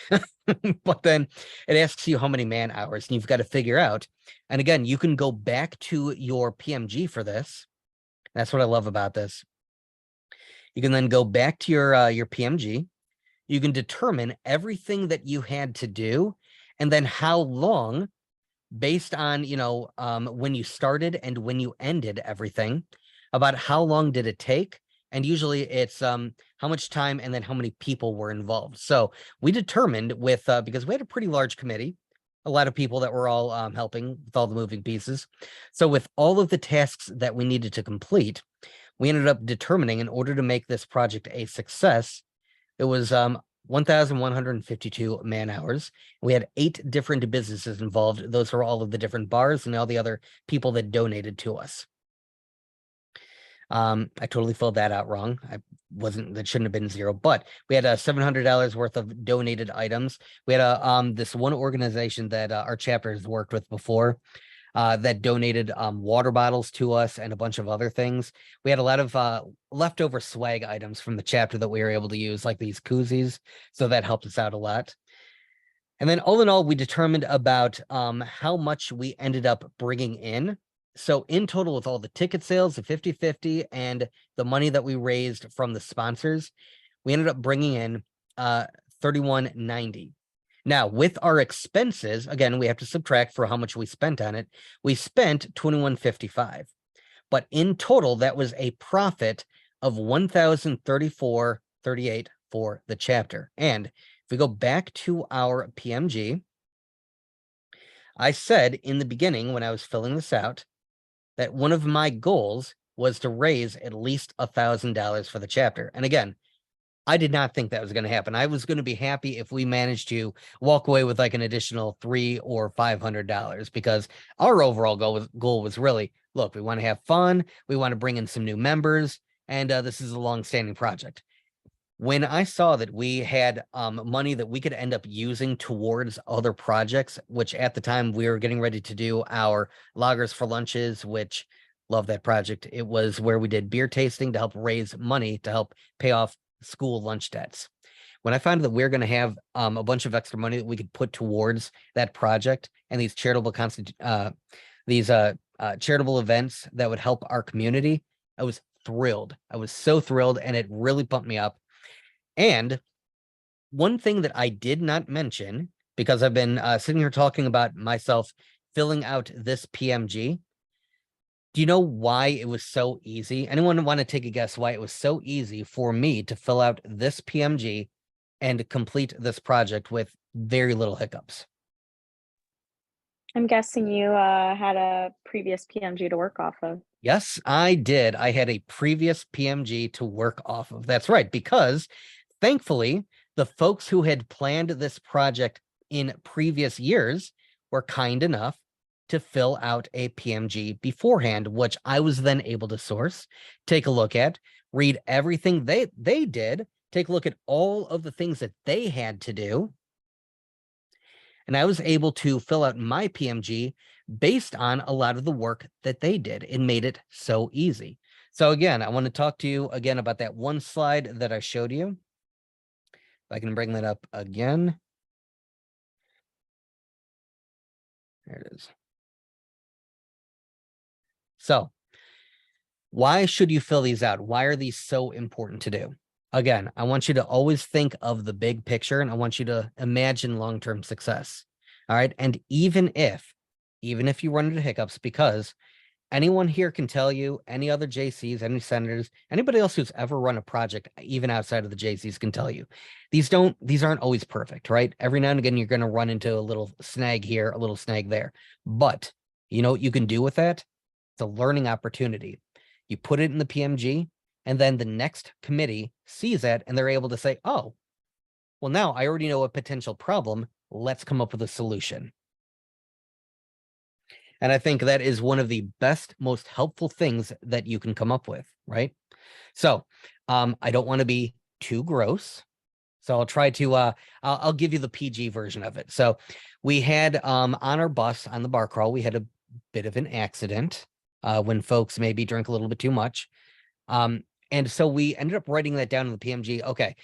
But then it asks you how many man hours, and you've got to figure out. And again, you can go back to your PMG for this. That's what I love about this. You can then go back to your PMG. You can determine everything that you had to do, and then how long, based on when you started and when you ended everything, about how long did it take. And usually it's how much time and then how many people were involved. So we determined with because we had a pretty large committee, a lot of people that were all helping with all the moving pieces. So with all of the tasks that we needed to complete, we ended up determining, in order to make this project a success, it was 1,152 man hours. We had 8 different businesses involved. Those are all of the different bars and all the other people that donated to us. I totally filled that out wrong. That shouldn't have been 0, but we had $700 worth of donated items. We had this one organization that our chapter has worked with before, that donated water bottles to us and a bunch of other things. We had a lot of leftover swag items from the chapter that we were able to use, like these koozies. So that helped us out a lot. And then all in all, we determined about how much we ended up bringing in. So in total, with all the ticket sales, the 50-50, and the money that we raised from the sponsors, we ended up bringing in $31.90. Now, with our expenses, again, we have to subtract for how much we spent on it. We spent $21.55, but in total, that was a profit of $1,034.38 for the chapter. And if we go back to our PMG, I said in the beginning when I was filling this out that one of my goals was to raise at least $1,000 for the chapter. And again, I did not think that was going to happen. I was going to be happy if we managed to walk away with like an additional $300 or $500, because our overall goal was really, look, we want to have fun. We want to bring in some new members. And this is a long-standing project. When I saw that we had money that we could end up using towards other projects, which at the time we were getting ready to do our Loggers for Lunches, which love that project. It was where we did beer tasting to help raise money to help pay off school lunch debts. When I found that we're going to have a bunch of extra money that we could put towards that project and these charitable charitable events that would help our community, I was thrilled. I was so thrilled, and it really pumped me up. And one thing that I did not mention, because I've been sitting here talking about myself filling out this PMG, do you know why it was so easy? Anyone want to take a guess why it was so easy for me to fill out this PMG and complete this project with very little hiccups? I'm guessing you had a previous PMG to work off of. Yes, I did. I had a previous PMG to work off of. That's right, because thankfully, The folks who had planned this project in previous years were kind enough to fill out a PMG beforehand, which I was then able to source, take a look at, read everything they did, take a look at all of the things that they had to do. And I was able to fill out my PMG based on a lot of the work that they did. It made it so easy. So again, I want to talk to you again about that one slide that I showed you. If I can bring that up again. There it is. So why should you fill these out? Why are these so important to do? Again, I want you to always think of the big picture, and I want you to imagine long-term success. All right. And even if you run into hiccups, because anyone here can tell you, any other JCs, any senators, anybody else who's ever run a project, even outside of the JCs, can tell you, these aren't always perfect, right? Every now and again, you're going to run into a little snag here, a little snag there. But you know what you can do with that? It's a learning opportunity. You put it in the PMG, and then the next committee sees that, and they're able to say, oh, well, now I already know a potential problem. Let's come up with a solution. And I think that is one of the best, most helpful things that you can come up with, right? So I don't want to be too gross. So I'll try to, I'll give you the PG version of it. So we had on our bus, on the bar crawl, we had a bit of an accident when folks maybe drink a little bit too much. And so we ended up writing that down in the PMG. Okay,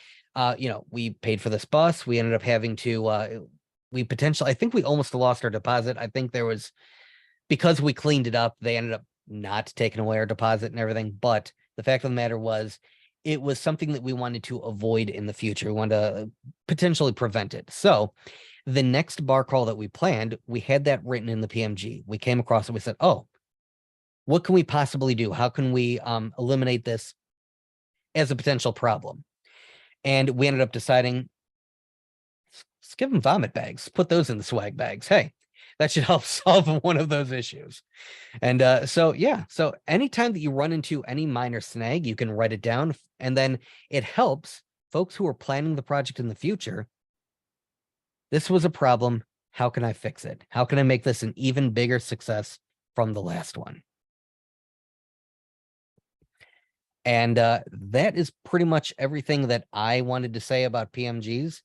you know, we paid for this bus. We ended up having to, I think we almost lost our deposit. I think there was, because we cleaned it up, they ended up not taking away our deposit and everything. But the fact of the matter was, it was something that we wanted to avoid in the future. We wanted to potentially prevent it. So the next bar crawl that we planned, we had that written in the PMG. We came across it. We said, oh, what can we possibly do? How can we eliminate this as a potential problem? And we ended up deciding, let's give them vomit bags, put those in the swag bags. Hey, that should help solve one of those issues. And so anytime that you run into any minor snag, you can write it down, and then it helps folks who are planning the project in the future. This was a problem. How can I fix it? How can I make this an even bigger success from the last one? And that is pretty much everything that I wanted to say about PMGs.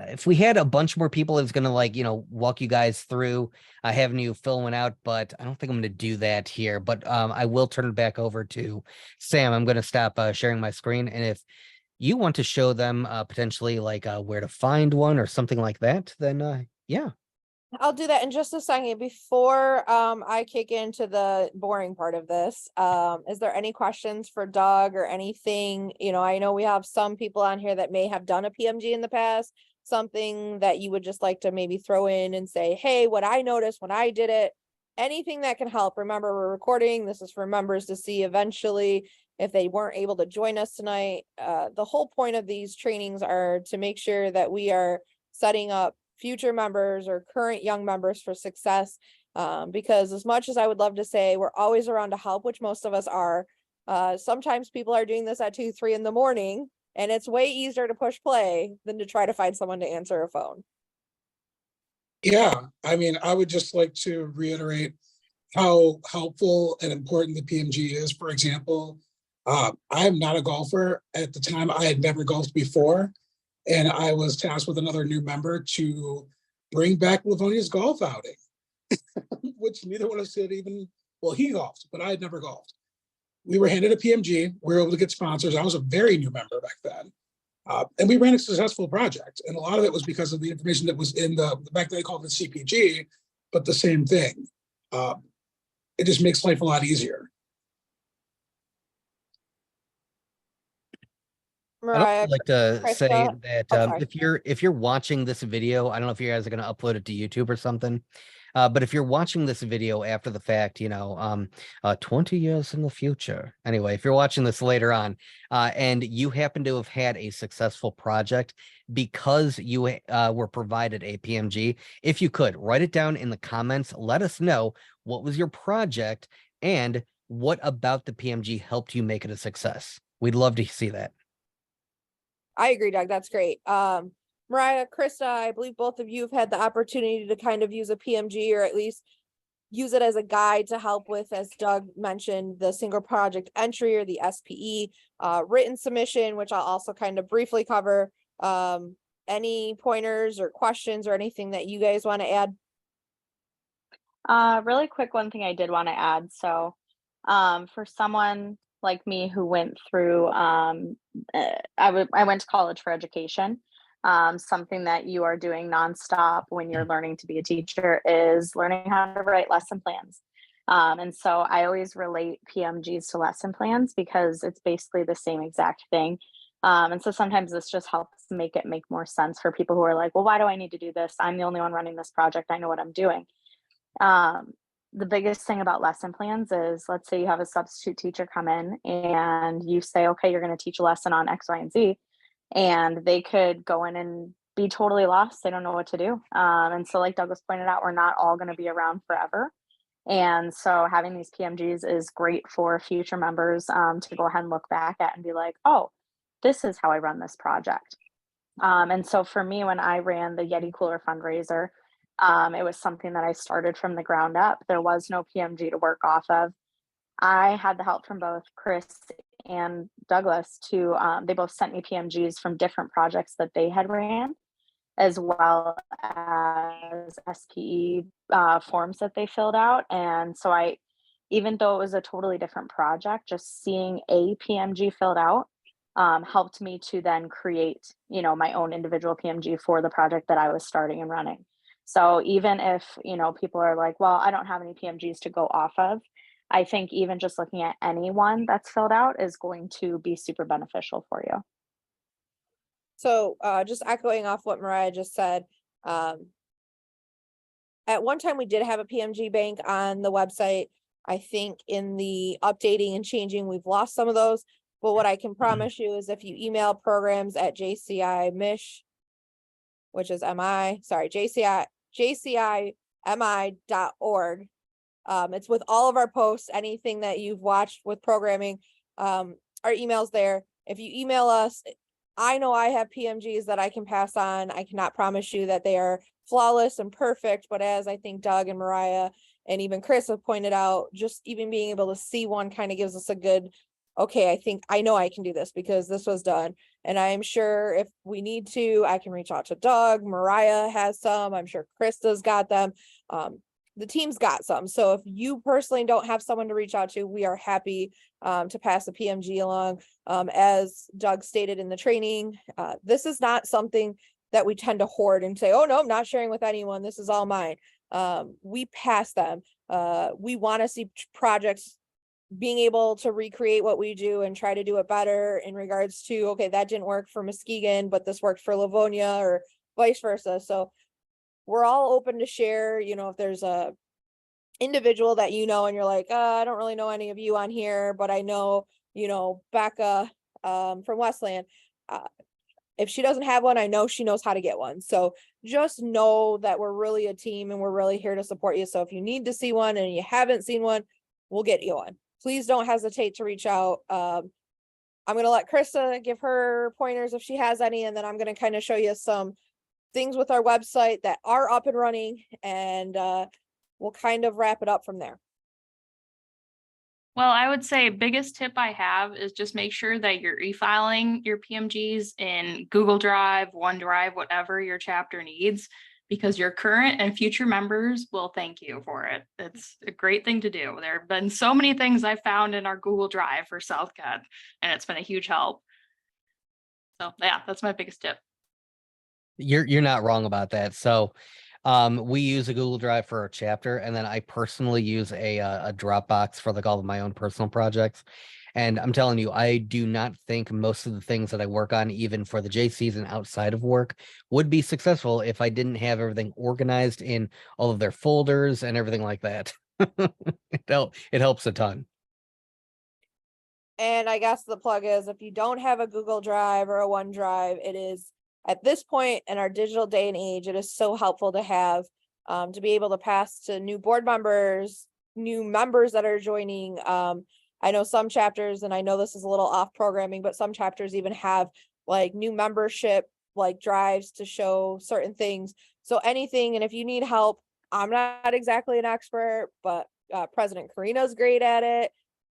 If we had a bunch more people, it's gonna walk you guys through having you fill one out, but I don't think I'm gonna do that here. But I will turn it back over to Sam. I'm gonna stop sharing my screen, and if you want to show them potentially where to find one or something like that, then yeah. I'll do that in just a second. Before I kick into the boring part of this, is there any questions for Doug or anything? You know, I know we have some people on here that may have done a PMG in the past, something that you would just like to maybe throw in and say, hey, what I noticed when I did it, anything that can help. Remember, we're recording. This is for members to see eventually if they weren't able to join us tonight. The whole point of these trainings are to make sure that we are setting up future members or current young members for success, because as much as I would love to say we're always around to help, which most of us are, sometimes people are doing this at 2, 3 in the morning, and it's way easier to push play than to try to find someone to answer a phone. Yeah, I mean, I would just like to reiterate how helpful and important the PMG is. For example, I am not a golfer. At the time, I had never golfed before, and I was tasked with another new member to bring back Livonia's golf outing, which neither one of us had even, well, he golfed, but I had never golfed. We were handed a PMG. We were able to get sponsors. I was a very new member back then. And we ran a successful project. And a lot of it was because of the information that was in back then they called it CPG, but the same thing. It just makes life a lot easier. I'd also like to say that if you're watching this video, I don't know if you guys are going to upload it to YouTube or something, but if you're watching this video after the fact, 20 years in the future, anyway, if you're watching this later on, and you happen to have had a successful project because you were provided a PMG, if you could write it down in the comments, let us know what was your project and what about the PMG helped you make it a success. We'd love to see that. I agree, Doug. That's great. Mariah, Krista, I believe both of you have had the opportunity to kind of use a PMG, or at least use it as a guide to help with, as Doug mentioned, the single project entry or the SPE, written submission, which I'll also kind of briefly cover. Any pointers or questions or anything that you guys want to add? Really quick, one thing I did want to add. So, for someone like me who went through, I went to college for education. Something that you are doing nonstop when you're learning to be a teacher is learning how to write lesson plans. And so I always relate PMGs to lesson plans because it's basically the same exact thing. And so sometimes this just helps make it make more sense for people who are like, well, why do I need to do this? I'm the only one running this project. I know what I'm doing. Um, the biggest thing about lesson plans is, let's say you have a substitute teacher come in and you say, okay, you're going to teach a lesson on X, Y, and Z. And they could go in and be totally lost. They don't know what to do. And so, like Douglas pointed out, we're not all going to be around forever. And so having these PMGs is great for future members to go ahead and look back at and be like, oh, this is how I run this project. And so for me, when I ran the Yeti Cooler fundraiser, it was something that I started from the ground up. There was no PMG to work off of. I had the help from both Chris and Douglas to, they both sent me PMGs from different projects that they had ran, as well as SPE forms that they filled out. And so even though it was a totally different project, just seeing a PMG filled out helped me to then create, my own individual PMG for the project that I was starting and running. So even if, people are like, well, I don't have any PMGs to go off of, I think even just looking at any one that's filled out is going to be super beneficial for you. So just echoing off what Mariah just said, at one time we did have a PMG bank on the website. I think in the updating and changing, we've lost some of those. But what I can promise you is if you email programs at JCI Mich, which is JCIMI.org. It's with all of our posts, anything that you've watched with programming, our email's there. If you email us, I know I have PMGs that I can pass on. I cannot promise you that they are flawless and perfect, but as I think Doug and Mariah and even Chris have pointed out, just even being able to see one kind of gives us a good, okay, I know I can do this because this was done. And I'm sure if we need to, I can reach out to Doug. Mariah has some. I'm sure Krista's got them. The team's got some. So if you personally don't have someone to reach out to, we are happy to pass a PMG along. As Doug stated in the training, this is not something that we tend to hoard and say, oh no, I'm not sharing with anyone. This is all mine. We pass them. We want to see projects being able to recreate what we do and try to do it better in regards to, okay, that didn't work for Muskegon, but this worked for Livonia or vice versa. So we're all open to share, if there's a individual that and you're like, I don't really know any of you on here, but I know, Becca from Westland. If she doesn't have one, I know she knows how to get one. So just know that we're really a team and we're really here to support you. So if you need to see one and you haven't seen one, we'll get you one. Please don't hesitate to reach out. I'm going to let Krista give her pointers if she has any, and then I'm going to kind of show you some things with our website that are up and running, and we'll kind of wrap it up from there. Well, I would say biggest tip I have is just make sure that you're e-filing your PMGs in Google Drive, OneDrive, whatever your chapter needs, because your current and future members will thank you for it. It's a great thing to do. There have been so many things I found in our Google Drive for Southcut, and it's been a huge help. So yeah, that's my biggest tip. You're not wrong about that. So we use a Google Drive for our chapter, and then I personally use a Dropbox for like all of my own personal projects. And I'm telling you, I do not think most of the things that I work on, even for the JCs and outside of work, would be successful if I didn't have everything organized in all of their folders and everything like that. It helps a ton. And I guess the plug is, if you don't have a Google Drive or a OneDrive, it is, at this point in our digital day and age, it is so helpful to have, to be able to pass to new board members, new members that are joining. I know some chapters, and I know this is a little off programming, but some chapters even have like new membership, like drives to show certain things. So anything, and if you need help, I'm not exactly an expert, but President Karina's great at it.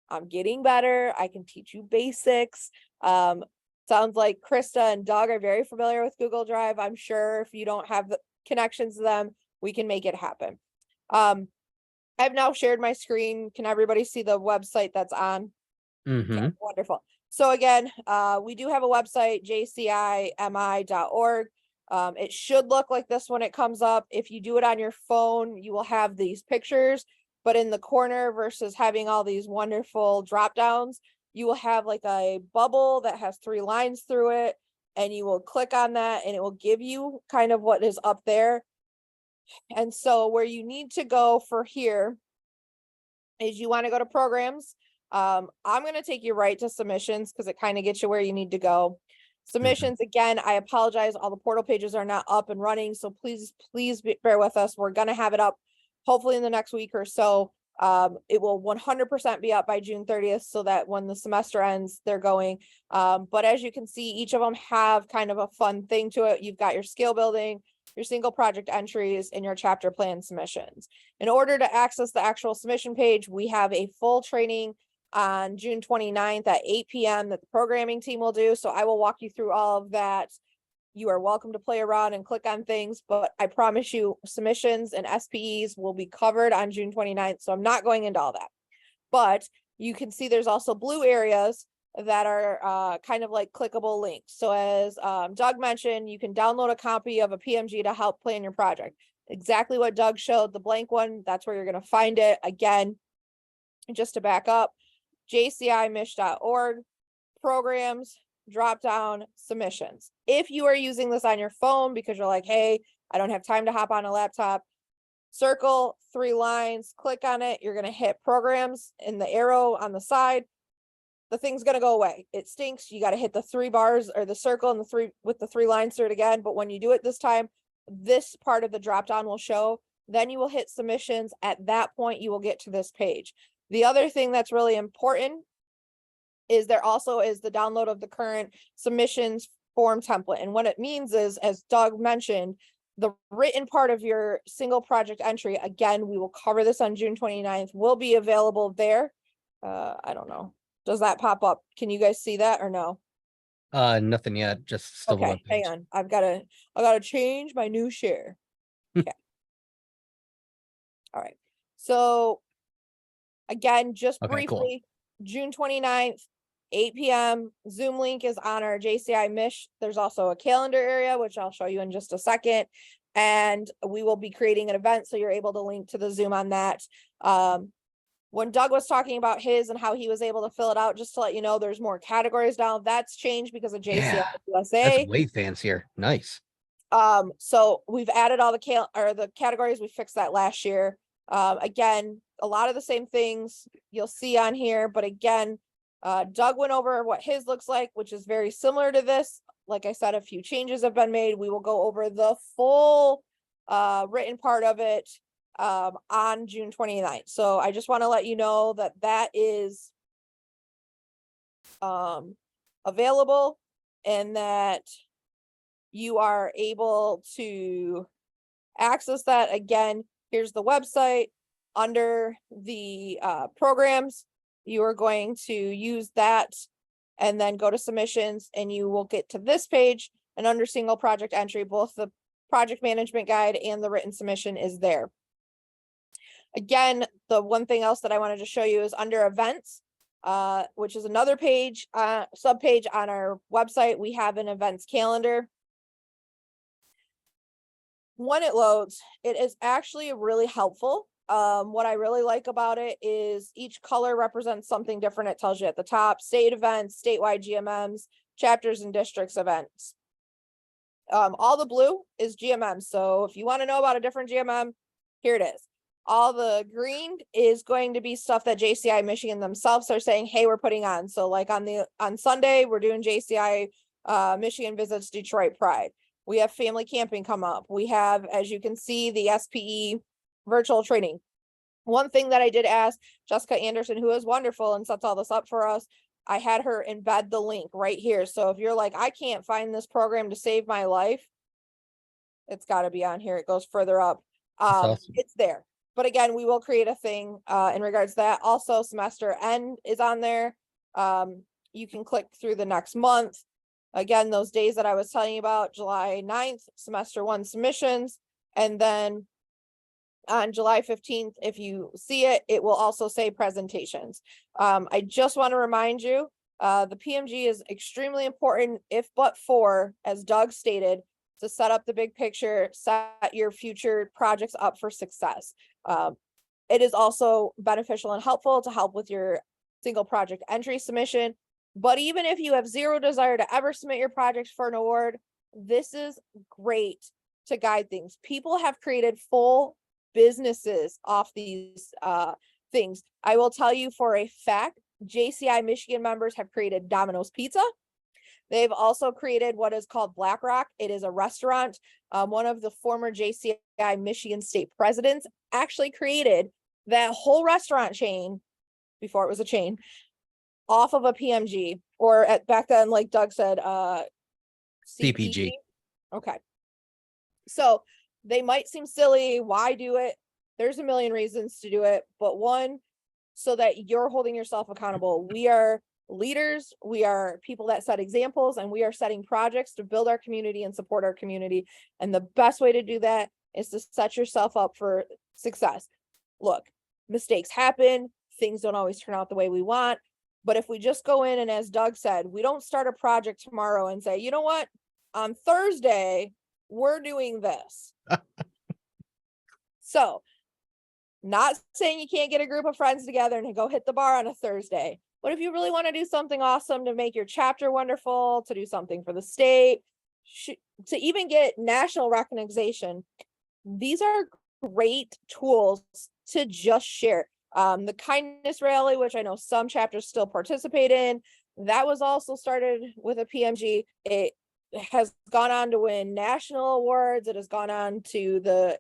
I'm getting better. I can teach you basics. Sounds like Krista and Doug are very familiar with Google Drive. I'm sure if you don't have the connections to them, we can make it happen. I've now shared my screen. Can everybody see the website that's on? Okay, wonderful. So again, we do have a website, jcimi.org. It should look like this when it comes up. If you do it on your phone, you will have these pictures, but in the corner versus having all these wonderful drop downs, you will have like a bubble that has 3 lines through it, and you will click on that and it will give you kind of what is up there. And so where you need to go for here is you want to go to programs. I'm going to take you right to submissions because it kind of gets you where you need to go. Submissions, again, I apologize. All the portal pages are not up and running. So please bear with us. We're going to have it up hopefully in the next week or so. It will 100% be up by June 30th so that when the semester ends, they're going. But as you can see, each of them have kind of a fun thing to it. You've got your skill building, your single project entries, and your chapter plan submissions. In order to access the actual submission page, we have a full training on June 29th at 8 p.m. that the programming team will do. So I will walk you through all of that. You are welcome to play around and click on things, but I promise you submissions and SPEs will be covered on June 29th. So I'm not going into all that, but you can see there's also blue areas that are kind of like clickable links. So as Doug mentioned, you can download a copy of a PMG to help plan your project. Exactly what Doug showed, the blank one, that's where you're going to find it. Again, just to back up, jcimich.org, programs, drop down, submissions. If you are using this on your phone because you're like, hey, I don't have time to hop on a laptop, circle 3 lines, click on it. You're going to hit programs in the arrow on the side. The thing's going to go away. It stinks. You got to hit the 3 bars or the circle and the 3 with the 3 lines through it again. But when you do it this time, this part of the drop down will show. Then you will hit submissions. At that point, you will get to this page. The other thing that's really important is there also is the download of the current submissions form template. And what it means is, as Doug mentioned, the written part of your single project entry, again, we will cover this on June 29th, will be available there. I don't know. Does that pop up? Can you guys see that or no? Nothing yet, just still the Okay, web hang page. on. I gotta change my new share. Okay. All right. So again, just Okay, cool. briefly, June 29th, 8 p.m. Zoom link is on our JCI Mich. There's also a calendar area, which I'll show you in just a second. And we will be creating an event, so you're able to link to the Zoom on that. When Doug was talking about his and how he was able to fill it out, just to let you know, there's more categories now. That's changed because of JCI Yeah, USA. that's way fancier. Nice. So we've added all the categories. We fixed that last year. Again, a lot of the same things you'll see on here, but again, Doug went over what his looks like, which is very similar to this. Like I said, a few changes have been made. We will go over the full written part of it on June 29th. So I just want to let you know that that is available and that you are able to access that. Again, here's the website. Under the programs, you are going to use that and then go to submissions, and you will get to this page. And under single project entry, both the project management guide and the written submission is there. Again, the one thing else that I wanted to show you is under events, which is another page, subpage on our website. We have an events calendar. When it loads, it is actually really helpful. What I really like about it is each color represents something different. It tells you at the top, state events, statewide GMMs, chapters and districts events. All the blue is GMM. So if you want to know about a different GMM, here it is. All the green is going to be stuff that JCI Michigan themselves are saying, hey, we're putting on. So like on Sunday, we're doing JCI Michigan visits Detroit Pride. We have family camping come up. We have, as you can see, the SPE virtual training. One thing that I did ask Jessica Anderson, who is wonderful and sets all this up for us, I had her embed the link right here. So if you're like, I can't find this program to save my life, it's got to be on here. It goes further up. awesome. It's there. But again, we will create a thing in regards to that. Also, semester end is on there. You can click through the next month. Again, those days that I was telling you about, July 9th, semester 1 submissions. And then on July 15th, if you see it, it will also say presentations. I just want to remind you, the PMG is extremely important, if but for, as Doug stated, to set up the big picture, set your future projects up for success. It is also beneficial and helpful to help with your single project entry submission. But even if you have zero desire to ever submit your project for an award, this is great to guide things. People have created full businesses off these things. I will tell you for a fact, JCI Michigan members have created Domino's Pizza. They've also created what is called Black Rock. It is a restaurant. One of the former JCI Michigan state presidents actually created that whole restaurant chain, before it was a chain, off of a PMG, or back then, like Doug said, CPG. Okay. So they might seem silly. Why do it? There's a million reasons to do it, but one, so that you're holding yourself accountable. We are leaders, we are people that set examples, and we are setting projects to build our community and support our community. And the best way to do that is to set yourself up for success. Look, mistakes happen, things don't always turn out the way we want. But if we just go in and, as Doug said, we don't start a project tomorrow and say, you know what, on Thursday, we're doing this. So, not saying you can't get a group of friends together and go hit the bar on a Thursday. But if you really want to do something awesome to make your chapter wonderful, to do something for the state, to even get national recognition, these are great tools to just share. The kindness rally, which I know some chapters still participate in, that was also started with a PMG. It has gone on to win national awards. It has gone on to the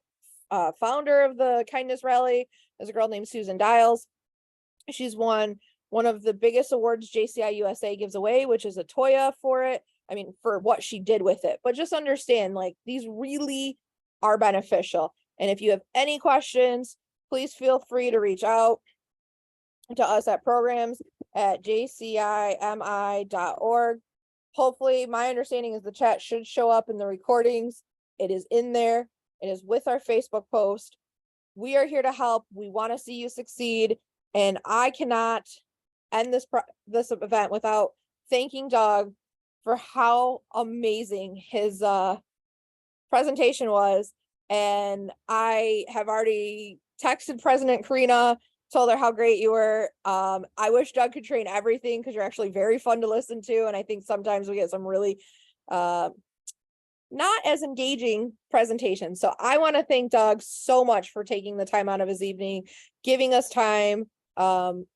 founder of the kindness rally is a girl named Susan Dials. She's won one of the biggest awards JCI USA gives away, which is a Toya for it. I mean, for what she did with it. But just understand, like, these really are beneficial. And if you have any questions, please feel free to reach out to us at programs@jcimi.org. Hopefully, my understanding is the chat should show up in the recordings. It is in there. It is with our Facebook post. We are here to help. We want to see you succeed. And I cannot end this event without thanking Doug for how amazing his presentation was. And I have already texted President Karina, told her how great you were. I wish Doug could train everything, because you're actually very fun to listen to. And I think sometimes we get some really not as engaging presentations. So I want to thank Doug so much for taking the time out of his evening, giving us time.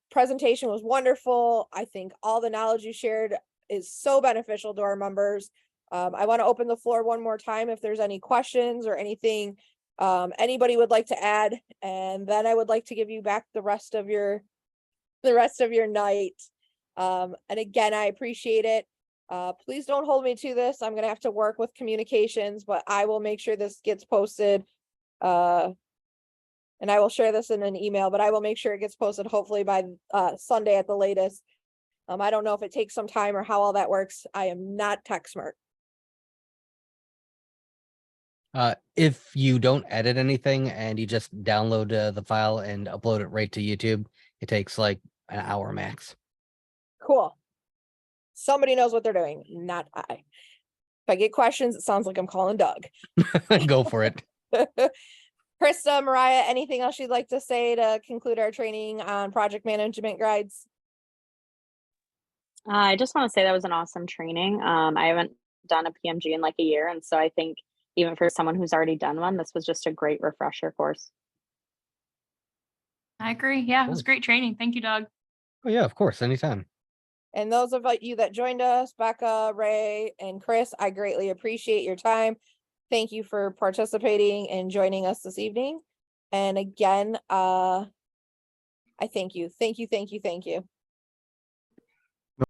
Presentation was wonderful. I think all the knowledge you shared is so beneficial to our members. I want to open the floor one more time if there's any questions or anything anybody would like to add, and then I would like to give you back the rest of your night. And again, I appreciate it. Please don't hold me to this. I'm gonna have to work with communications, but I will make sure this gets posted. And I will share this in an email, but I will make sure it gets posted hopefully by Sunday at the latest. I don't know if it takes some time or how all that works. I am not tech smart. If you don't edit anything and you just download the file and upload it right to YouTube, it takes like an hour max. Cool. Somebody knows what they're doing, not I. If I get questions, it sounds like I'm calling Doug. Go for it. Krista, Mariah, anything else you'd like to say to conclude our training on project management guides? I just want to say that was an awesome training. I haven't done a PMG in like a year, and so I think even for someone who's already done one, this was just a great refresher course. I agree. Yeah, it was great training. Thank you, Doug. Oh yeah, of course, anytime. And those of you that joined us, Becca, Ray, and Chris, I greatly appreciate your time. Thank you for participating and joining us this evening. And again, I thank you. Thank you, thank you, thank you.